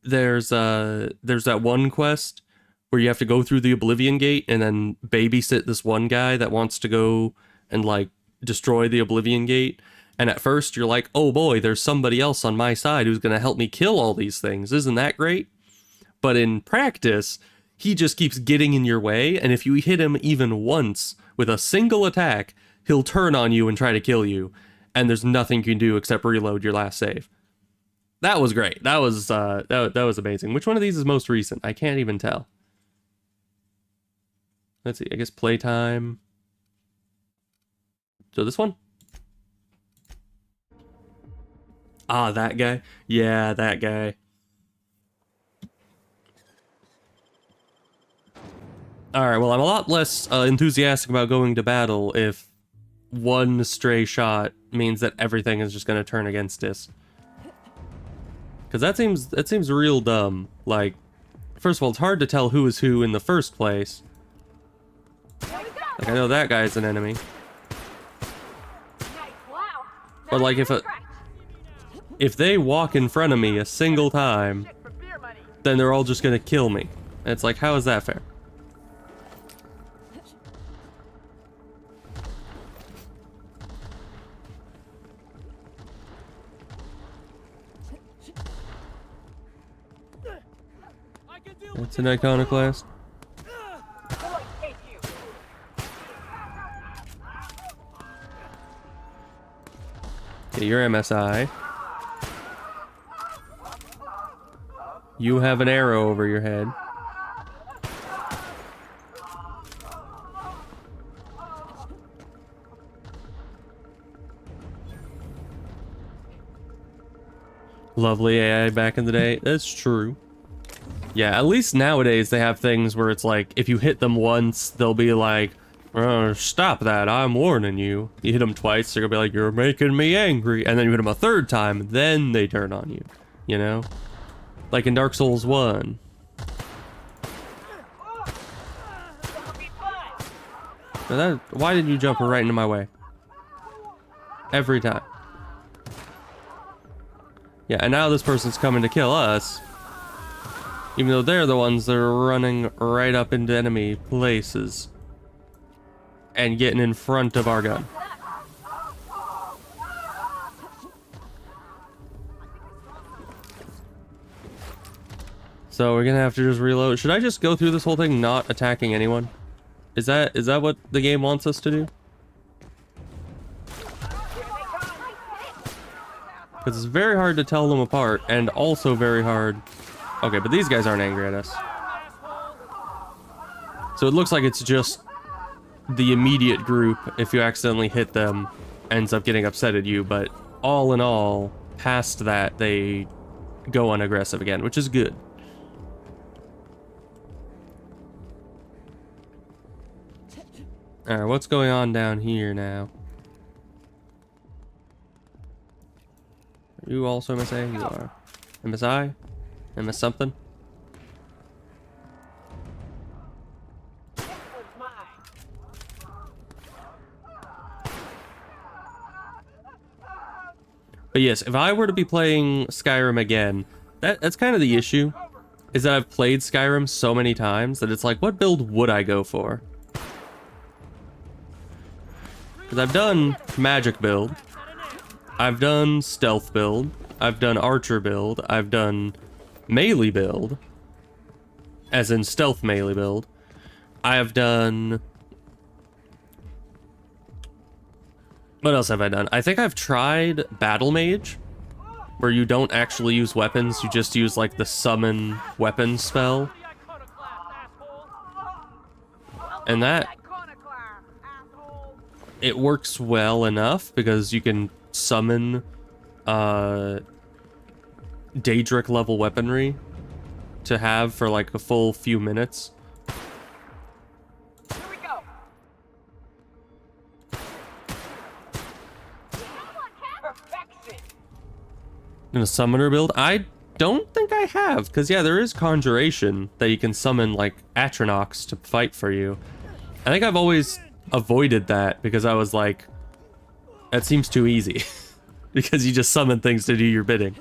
[SPEAKER 1] There's that one quest where you have to go through the Oblivion Gate and then babysit this one guy that wants to go and, like, destroy the Oblivion Gate. And at first you're like, oh boy, there's somebody else on my side who's going to help me kill all these things. Isn't that great? But in practice, he just keeps getting in your way. And if you hit him even once with a single attack, he'll turn on you and try to kill you. And there's nothing you can do except reload your last save. That was great. That was amazing. Which one of these is most recent? I can't even tell. Let's see. I guess playtime. So this one? Ah, that guy? Yeah, that guy. Alright, well, I'm a lot less enthusiastic about going to battle if one stray shot means that everything is just going to turn against us. Because that seems real dumb. Like, first of all, it's hard to tell who is who in the first place. Like, I know that guy's an enemy. But like, if they walk in front of me a single time, then they're all just gonna kill me. And it's like, how is that fair? It's an iconoclast. Okay, you're MSI. You have an arrow over your head. Lovely AI back in the day. That's true. Yeah, at least nowadays they have things where it's like, if you hit them once, they'll be like, stop that, I'm warning you. You hit them twice, they're gonna be like, you're making me angry. And then you hit them a third time, then they turn on you. You know? Like in Dark Souls 1. Why did you jump right into my way? Every time. Yeah, and now this person's coming to kill us. Even though they're the ones that are running right up into enemy places. And getting in front of our gun. So we're gonna have to just reload. Should I just go through this whole thing not attacking anyone? Is that what the game wants us to do? Because it's very hard to tell them apart, and also very hard... Okay, but these guys aren't angry at us. So it looks like it's just the immediate group, if you accidentally hit them, ends up getting upset at you, but all in all, past that, they go unaggressive again, which is good. Alright, what's going on down here now? Are you also MSA? You are. MSI? MS something? But yes, if I were to be playing Skyrim again, that's kind of the issue, is that I've played Skyrim so many times that it's like, what build would I go for? Because I've done magic build, I've done stealth build, I've done archer build, I've done melee build, as in stealth melee build. I have done... What else have I done? I think I've tried Battle Mage, where you don't actually use weapons, you just use like the summon weapons spell. And that... It works well enough, because you can summon Daedric level weaponry to have for like a full few minutes. In a summoner build? I don't think I have, because yeah, there is Conjuration that you can summon like Atronachs to fight for you. I think I've always avoided that because I was like, that seems too easy. Because you just summon things to do your bidding.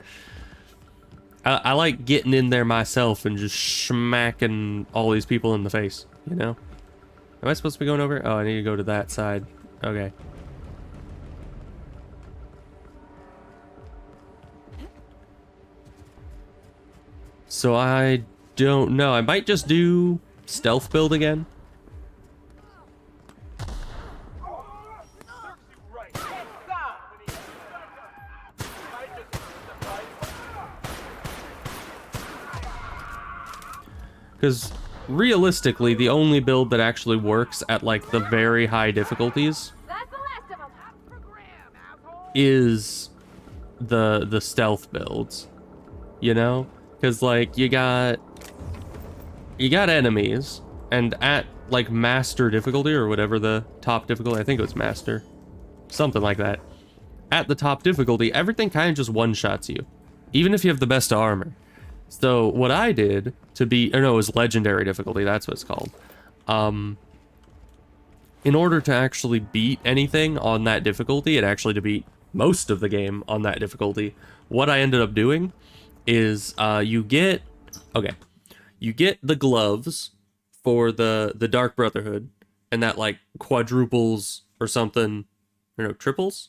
[SPEAKER 1] I like getting in there myself and just smacking all these people in the face, you know? Am I supposed to be going over? Oh, I need to go to that side. Okay. So I don't know. I might just do stealth build again. Because realistically, the only build that actually works at like the very high difficulties is the stealth builds, you know? Because like you got enemies, and at like master difficulty or whatever the top difficulty, I think it was master, something like that. At the top difficulty, everything kind of just one-shots you, even if you have the best armor. So what I did to beat, or no, it was legendary difficulty, that's what it's called. In order to actually beat anything on that difficulty, and actually to beat most of the game on that difficulty, what I ended up doing is you get the gloves for the Dark Brotherhood, and that like quadruples or something, or no, triples?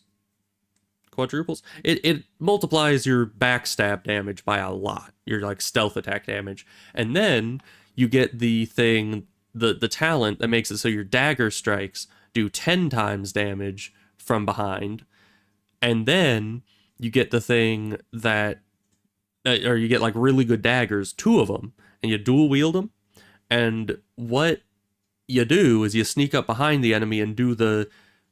[SPEAKER 1] Quadruples? It multiplies your backstab damage by a lot, your like stealth attack damage. And then you get the thing, the talent that makes it so your dagger strikes do 10 times damage from behind. And then you get the thing that, or you get like really good daggers, 2 of them, and you dual wield them. And what you do is you sneak up behind the enemy and do the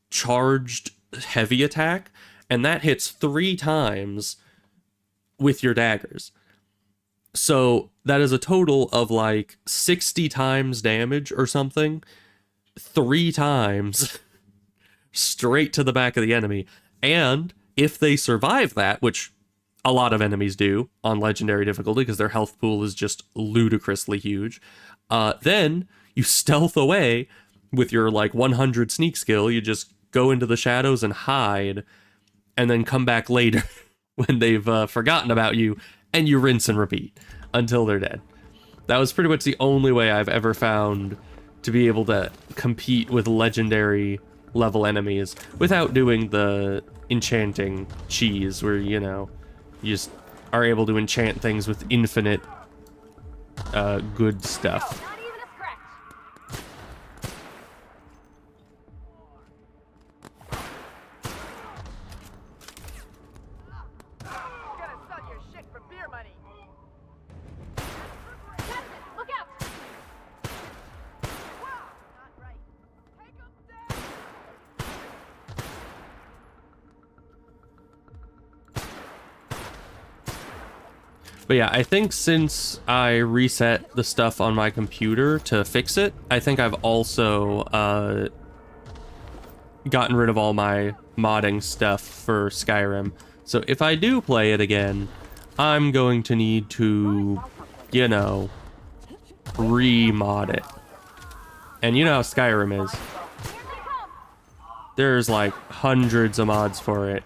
[SPEAKER 1] charged heavy attack, and that hits 3 times with your daggers. So that is a total of like 60 times damage or something, 3 times straight to the back of the enemy. And if they survive that, which a lot of enemies do on legendary difficulty because their health pool is just ludicrously huge, then you stealth away with your like 100 sneak skill. You just go into the shadows and hide, and then come back later when they've forgotten about you, and you rinse and repeat until they're dead. That was pretty much the only way I've ever found to be able to compete with legendary level enemies without doing the enchanting cheese where, you know, you just are able to enchant things with infinite good stuff. But yeah, I think since I reset the stuff on my computer to fix it, I think I've also gotten rid of all my modding stuff for Skyrim. So if I do play it again, I'm going to need to, you know, re-mod it. And you know how Skyrim is. There's like hundreds of mods for it.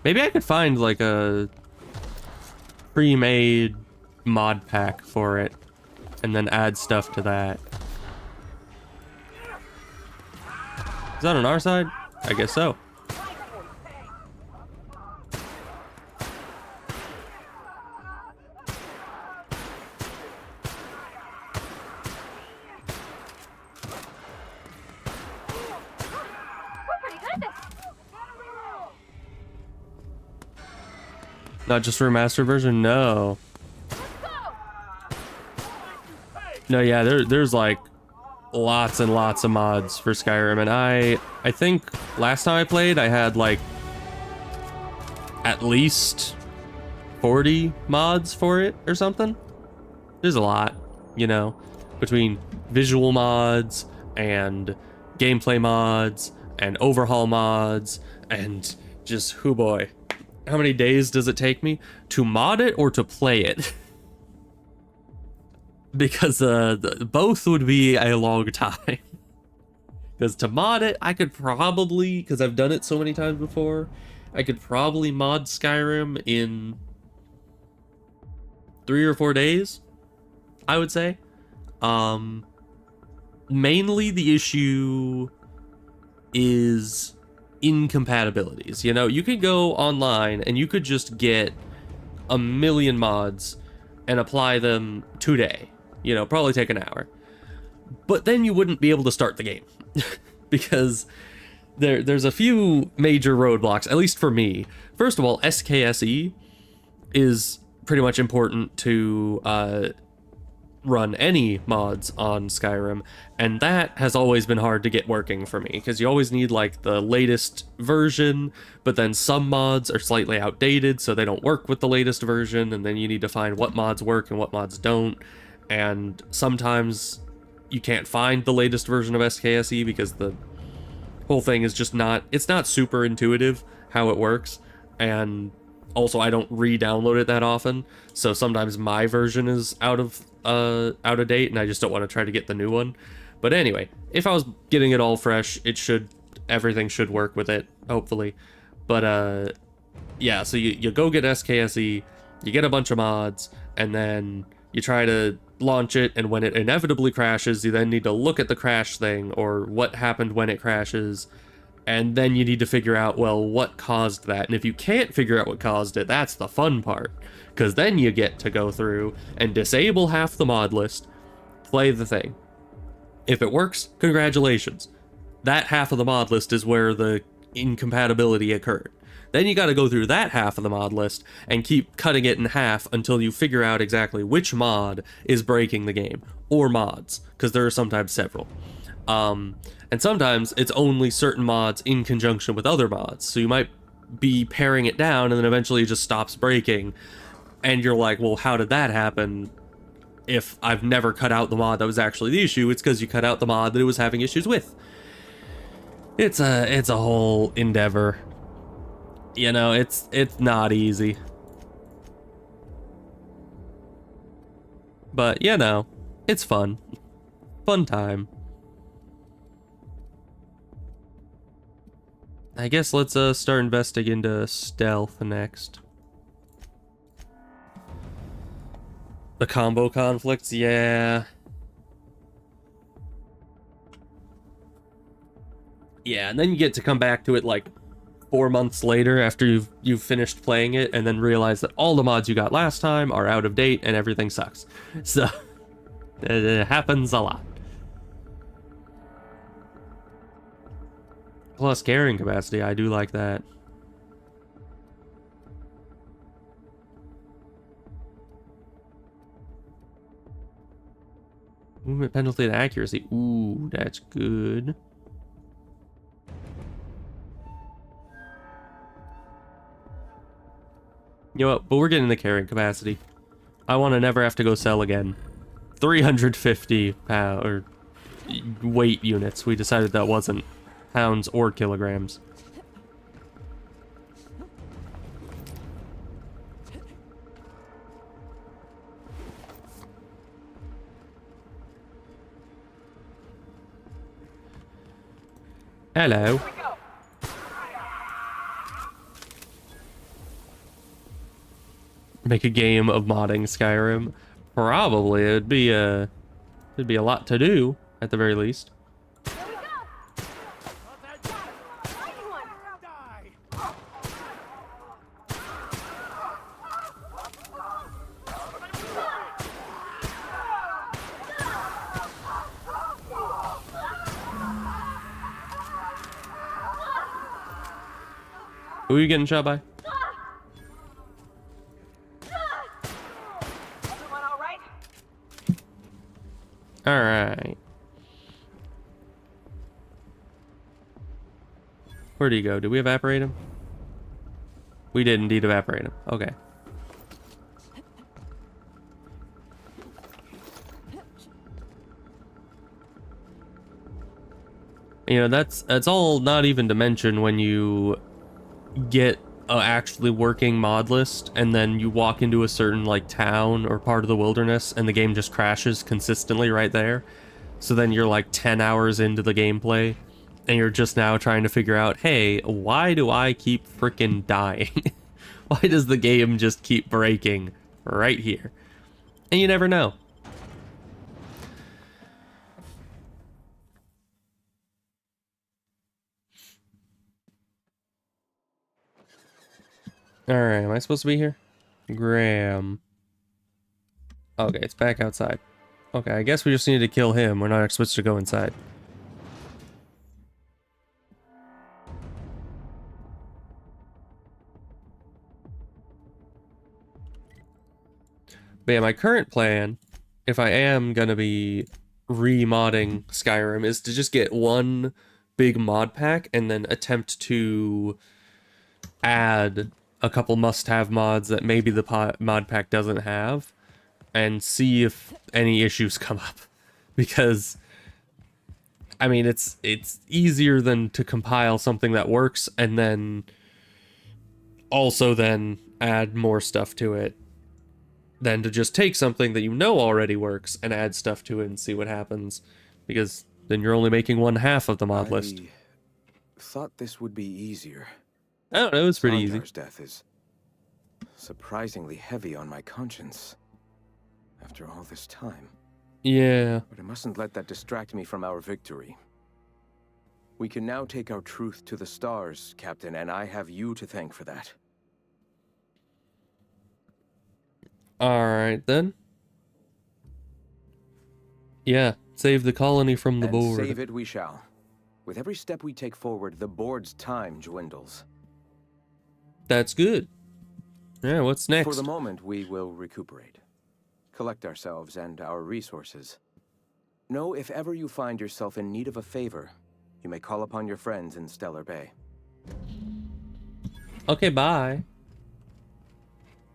[SPEAKER 1] Maybe I could find like a pre-made mod pack for it and then add stuff to that. Is that on our side? I guess so. Not just for a master version? No. No, yeah, there's like lots and lots of mods for Skyrim, and I think last time I played I had like at least 40 mods for it or something. There's a lot, you know, between visual mods and gameplay mods and overhaul mods and just, hoo boy. How many days does it take me to mod it or to play it? Because both would be a long time. Because to mod it, I could probably, because I've done it so many times before, I could probably mod Skyrim in 3 or 4 days, I would say. Mainly the issue is incompatibilities. You know, you could go online and you could just get a million mods and apply them today. You know, probably take an hour. But then you wouldn't be able to start the game. Because there's a few major roadblocks, at least for me. First of all, SKSE is pretty much important to run any mods on Skyrim, and that has always been hard to get working for me, because you always need like the latest version, but then some mods are slightly outdated, so they don't work with the latest version, and then you need to find what mods work and what mods don't, and sometimes you can't find the latest version of SKSE because the whole thing is just not, it's not super intuitive how it works, and also I don't re-download it that often, so sometimes my version is out of date and I just don't want to try to get the new one. But anyway, if I was getting it all fresh, everything should work with it, hopefully. But yeah, so you go get SKSE, you get a bunch of mods, and then you try to launch it, and when it inevitably crashes, you then need to look at the crash thing or what happened when it crashes, And then you need to figure out, well, what caused that? And if you can't figure out what caused it, that's the fun part. Because then you get to go through and disable half the mod list, play the thing. If it works, congratulations. That half of the mod list is where the incompatibility occurred. Then you got to go through that half of the mod list and keep cutting it in half until you figure out exactly which mod is breaking the game, or mods, because there are sometimes several. And sometimes it's only certain mods in conjunction with other mods, so you might be paring it down and then eventually it just stops breaking, and you're like, well, how did that happen? If I've never cut out the mod that was actually the issue, it's because you cut out the mod that it was having issues with. It's a whole endeavor. You know, it's not easy. But, you know, it's fun. Fun time. I guess let's start investing into stealth next. The combo conflicts, yeah. Yeah, and then you get to come back to it like 4 months later after you've finished playing it, and then realize that all the mods you got last time are out of date and everything sucks. So it happens a lot. Plus carrying capacity, I do like that. Movement penalty to accuracy. Ooh, that's good. You know what? But we're getting the carrying capacity. I want to never have to go sell again. 350 pound or weight units. We decided that wasn't pounds or kilograms. Hello. Make a game of modding Skyrim. Probably it'd be a lot to do at the very least. Who are you getting shot by? Alright. Where'd he go? Did we evaporate him? We did indeed evaporate him. Okay. You know, that's all not even to mention when you get a actually working mod list and then you walk into a certain like town or part of the wilderness and the game just crashes consistently right there. So then you're like 10 hours into the gameplay and you're just now trying to figure out, hey, why do I keep freaking dying? Why does the game just keep breaking right here? And you never know. Alright, am I supposed to be here? Graham. Okay, it's back outside. Okay, I guess we just need to kill him. We're not supposed to go inside. But yeah, my current plan, if I am gonna be remodding Skyrim, is to just get one big mod pack and then attempt to add a couple must-have mods that maybe the mod pack doesn't have, and see if any issues come up. Because, I mean, it's easier than to compile something that works and then also then add more stuff to it than to just take something that you know already works and add stuff to it and see what happens. Because then you're only making one half of the mod list.
[SPEAKER 6] Thought this would be easier.
[SPEAKER 1] I don't know, it was pretty easy.
[SPEAKER 6] Sondar's death is surprisingly heavy on my conscience after all this time.
[SPEAKER 1] Yeah.
[SPEAKER 6] But I mustn't let that distract me from our victory. We can now take our truth to the stars, Captain, and I have you to thank for that.
[SPEAKER 1] Alright then. Yeah, save the colony from the
[SPEAKER 6] And
[SPEAKER 1] board.
[SPEAKER 6] save it we shall. With every step we take forward, the board's time dwindles.
[SPEAKER 1] That's good. Yeah, what's next?
[SPEAKER 6] For the moment, we will recuperate. Collect ourselves and our resources. Know if ever you find yourself in need of a favor, you may call upon your friends in Stellar Bay.
[SPEAKER 1] Okay, bye.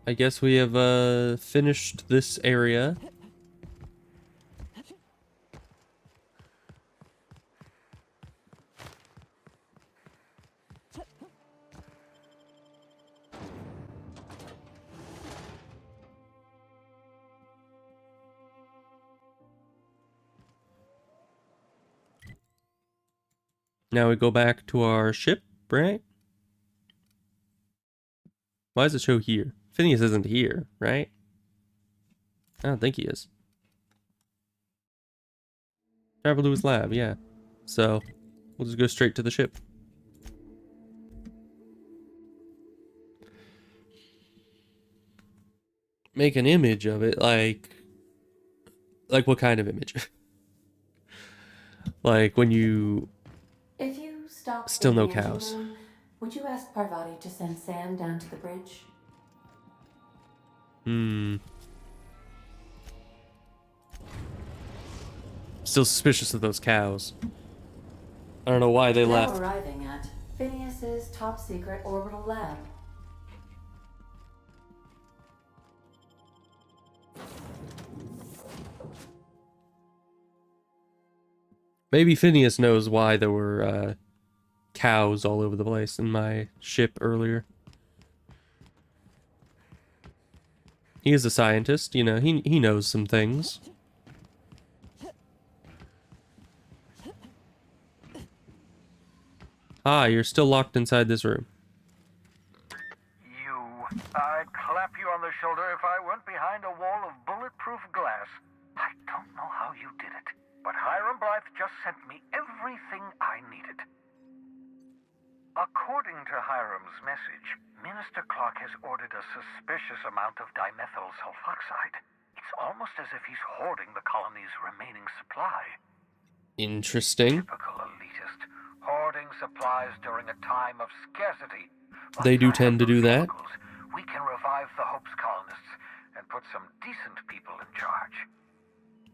[SPEAKER 1] I guess we have finished this area. Now we go back to our ship, right? Why does it show here? Phineas isn't here, right? I don't think he is. Travel to his lab, yeah. So, we'll just go straight to the ship. Make an image of it, like what kind of image? Like when you...
[SPEAKER 2] If you stop
[SPEAKER 1] Still
[SPEAKER 2] in
[SPEAKER 1] no
[SPEAKER 2] the engine
[SPEAKER 1] cows.
[SPEAKER 2] room, would you ask Parvati to send Sam down to the bridge?
[SPEAKER 1] Still suspicious of those cows. I don't know why they
[SPEAKER 2] Now
[SPEAKER 1] left.
[SPEAKER 2] arriving at Phineas's top secret orbital lab.
[SPEAKER 1] Maybe Phineas knows why there were cows all over the place in my ship earlier. He is a scientist, you know, he knows some things. Ah, you're still locked inside this room.
[SPEAKER 12] I'd clap you on the shoulder if I weren't behind a wall of bulletproof glass. I don't know how you did it, but Hiram Blythe just sent me everything I needed. According to Hiram's message, Minister Clark has ordered a suspicious amount of dimethyl sulfoxide. It's almost as if he's hoarding the colony's remaining supply.
[SPEAKER 1] Interesting.
[SPEAKER 12] Typical elitist, hoarding supplies during a time of scarcity.
[SPEAKER 1] They do tend to do that.
[SPEAKER 12] We can revive the Hope's colonists and put some decent people in charge.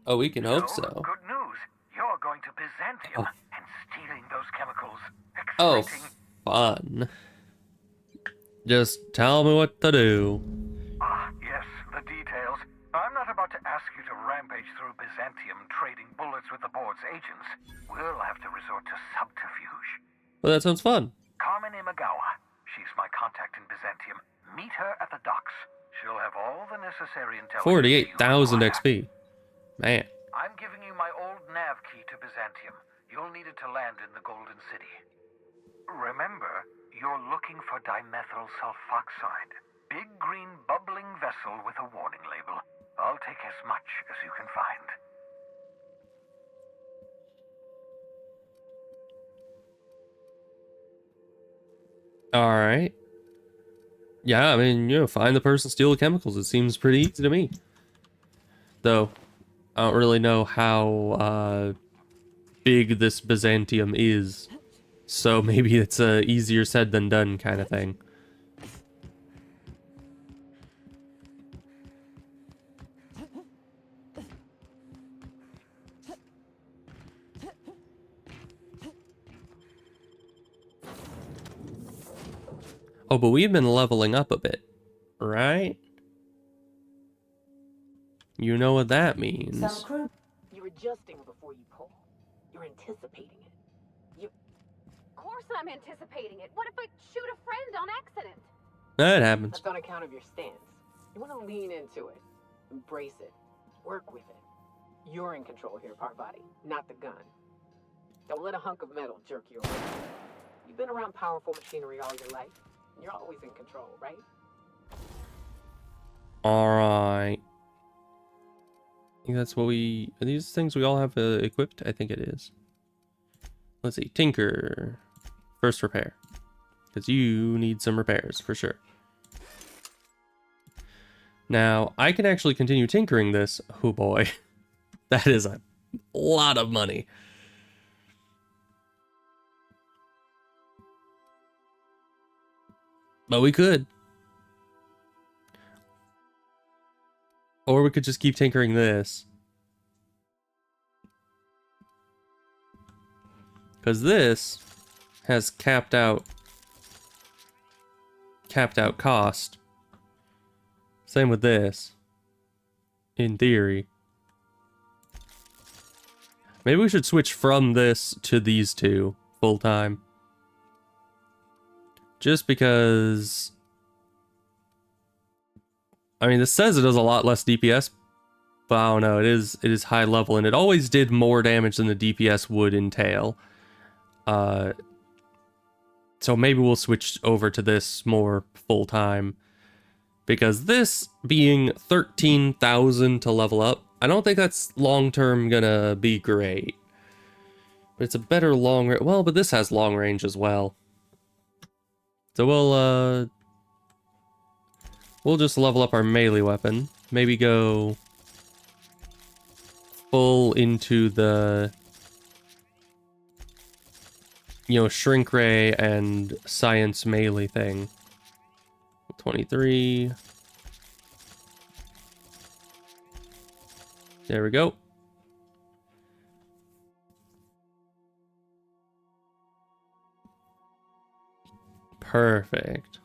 [SPEAKER 1] Oh, we can hope so.
[SPEAKER 12] Good news. You're going to Byzantium and stealing those chemicals.
[SPEAKER 1] Oh,
[SPEAKER 12] Exciting.
[SPEAKER 1] fun. Just tell me what to do.
[SPEAKER 12] Ah, yes, the details. I'm not about to ask you to rampage through Byzantium trading bullets with the board's agents. We'll have to resort to subterfuge.
[SPEAKER 1] Well, that sounds fun.
[SPEAKER 12] Carmen Imagawa. She's my contact in Byzantium. Meet her at the docks. She'll have all the necessary intelligence.
[SPEAKER 1] 48,000 XP. Man.
[SPEAKER 12] I'm giving you my old nav key to Byzantium. You'll need it to land in the Golden City. Remember, you're looking for dimethyl sulfoxide. Big green bubbling vessel with a warning label. I'll take as much as you can find.
[SPEAKER 1] Alright. Yeah, I mean, you know, find the person, steal the chemicals. It seems pretty easy to me. Though, I don't really know how big this Byzantium is. So maybe it's a easier said than done kind of thing. Oh, but we've been leveling up a bit, right? You know what that means.
[SPEAKER 13] You're adjusting before you pull. You're anticipating it.
[SPEAKER 3] Of course I'm anticipating it. What if I shoot a friend on accident?
[SPEAKER 1] That happens.
[SPEAKER 13] That's on account of your stance. You want to lean into it. Embrace it. Work with it. You're in control here, Parvati, not the gun. Don't let a hunk of metal jerk you away. You've been around powerful machinery all your life. You're always in control, right?
[SPEAKER 1] Alright. I think that's what we... Are these things we all have equipped? I think it is. Let's see, tinker. First repair. Because you need some repairs, for sure. Now, I can actually continue tinkering this. Oh boy. That is a lot of money. But we could. Or we could just keep tinkering this. Because this has capped out cost. Same with this. In theory. Maybe we should switch from this to these two full time. Just because... I mean, this says it does a lot less DPS, but I don't know, it is high level, and it always did more damage than the DPS would entail. So maybe we'll switch over to this more full-time. Because this being 13,000 to level up, I don't think that's long-term gonna be great. But it's a better long range. Well, but this has long range as well. So we'll just level up our melee weapon. Maybe go full into the, you know, shrink ray and science melee thing. 23. There we go. Perfect.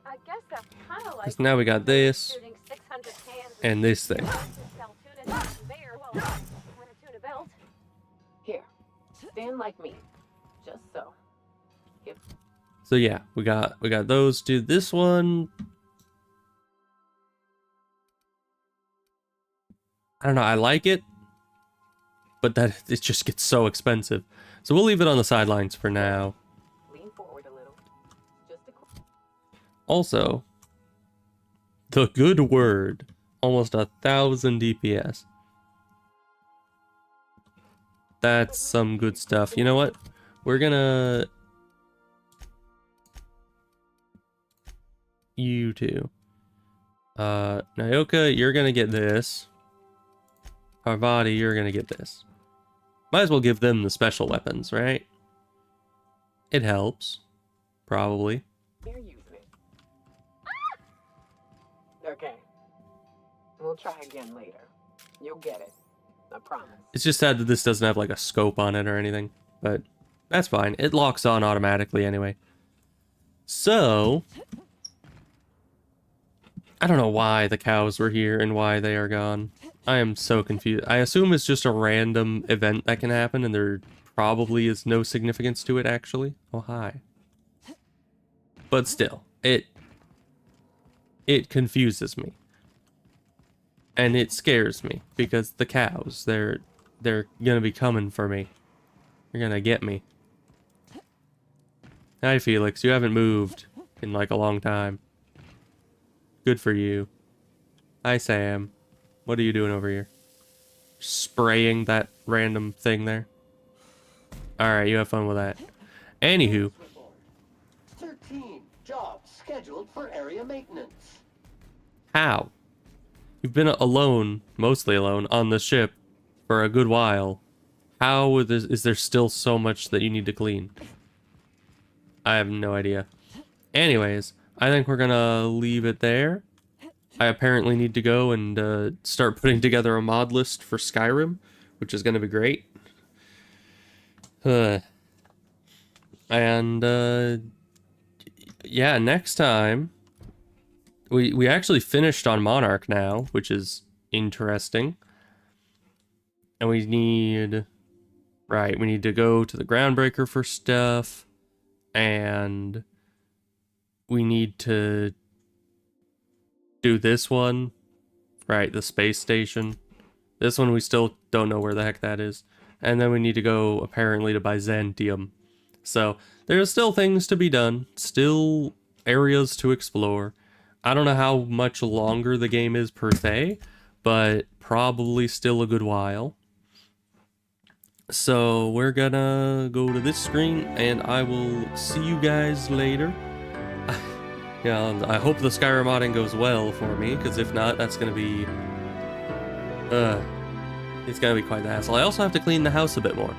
[SPEAKER 3] I guess that's kind of like
[SPEAKER 1] Because now we got this and this thing.
[SPEAKER 13] Here, stand like me, just so. Yep.
[SPEAKER 1] So yeah, we got those two. This one, I don't know, I like it, but that it just gets so expensive. So we'll leave it on the sidelines for now.
[SPEAKER 13] Lean forward a little. Just a
[SPEAKER 1] Also, the good word, almost 1,000 DPS. That's some good stuff. You know what? We're gonna... You two. Nyoka, you're gonna get this. Parvati, you're gonna get this. Might as well give them the special weapons, right? It helps. Probably.
[SPEAKER 13] They're using it. Okay. We'll try again later. You'll get it. I promise.
[SPEAKER 1] It's just sad that this doesn't have like a scope on it or anything, but that's fine. It locks on automatically anyway. So, I don't know why the cows were here and why they are gone. I am so confused. I assume it's just a random event that can happen and there probably is no significance to it actually. Oh, hi. But still, it confuses me. And it scares me because the cows, they're gonna be coming for me. They're gonna get me. Hi Felix, you haven't moved in like a long time. Good for you. Hi Sam. What are you doing over here? Spraying that random thing there? Alright, you have fun with that. Anywho.
[SPEAKER 4] 13 jobs scheduled for area maintenance.
[SPEAKER 1] How? You've been alone, mostly alone, on the ship for a good while. How is there still so much that you need to clean? I have no idea. Anyways, I think we're gonna leave it there. I apparently need to go and start putting together a mod list for Skyrim, which is gonna be great. Yeah, next time... We actually finished on Monarch now, which is interesting. And we need... Right, we need to go to the Groundbreaker for stuff. And we need to do this one. Right, the space station. This one we still don't know where the heck that is. And then we need to go, apparently, to Byzantium. So, there's still things to be done. Still areas to explore. I don't know how much longer the game is per se, but probably still a good while. So we're gonna go to this screen, and I will see you guys later. Yeah, I hope the Skyrim modding goes well for me, because if not, that's gonna be it's gonna be quite the hassle. I also have to clean the house a bit more,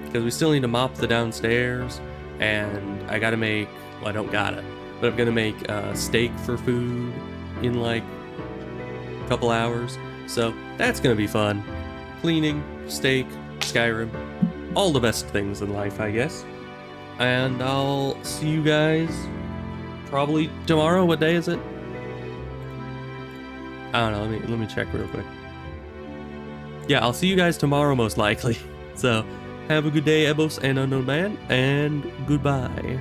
[SPEAKER 1] because we still need to mop the downstairs, and I gotta make, well, I don't gotta, but I'm gonna make steak for food in like a couple hours, so that's gonna be fun. Cleaning, steak, Skyrim, all the best things in life, I guess. And I'll see you guys probably tomorrow. What day is it? I don't know, let me check real quick. Yeah, I'll see you guys tomorrow most likely. So, have a good day, Ebos and Unknown Man, and goodbye.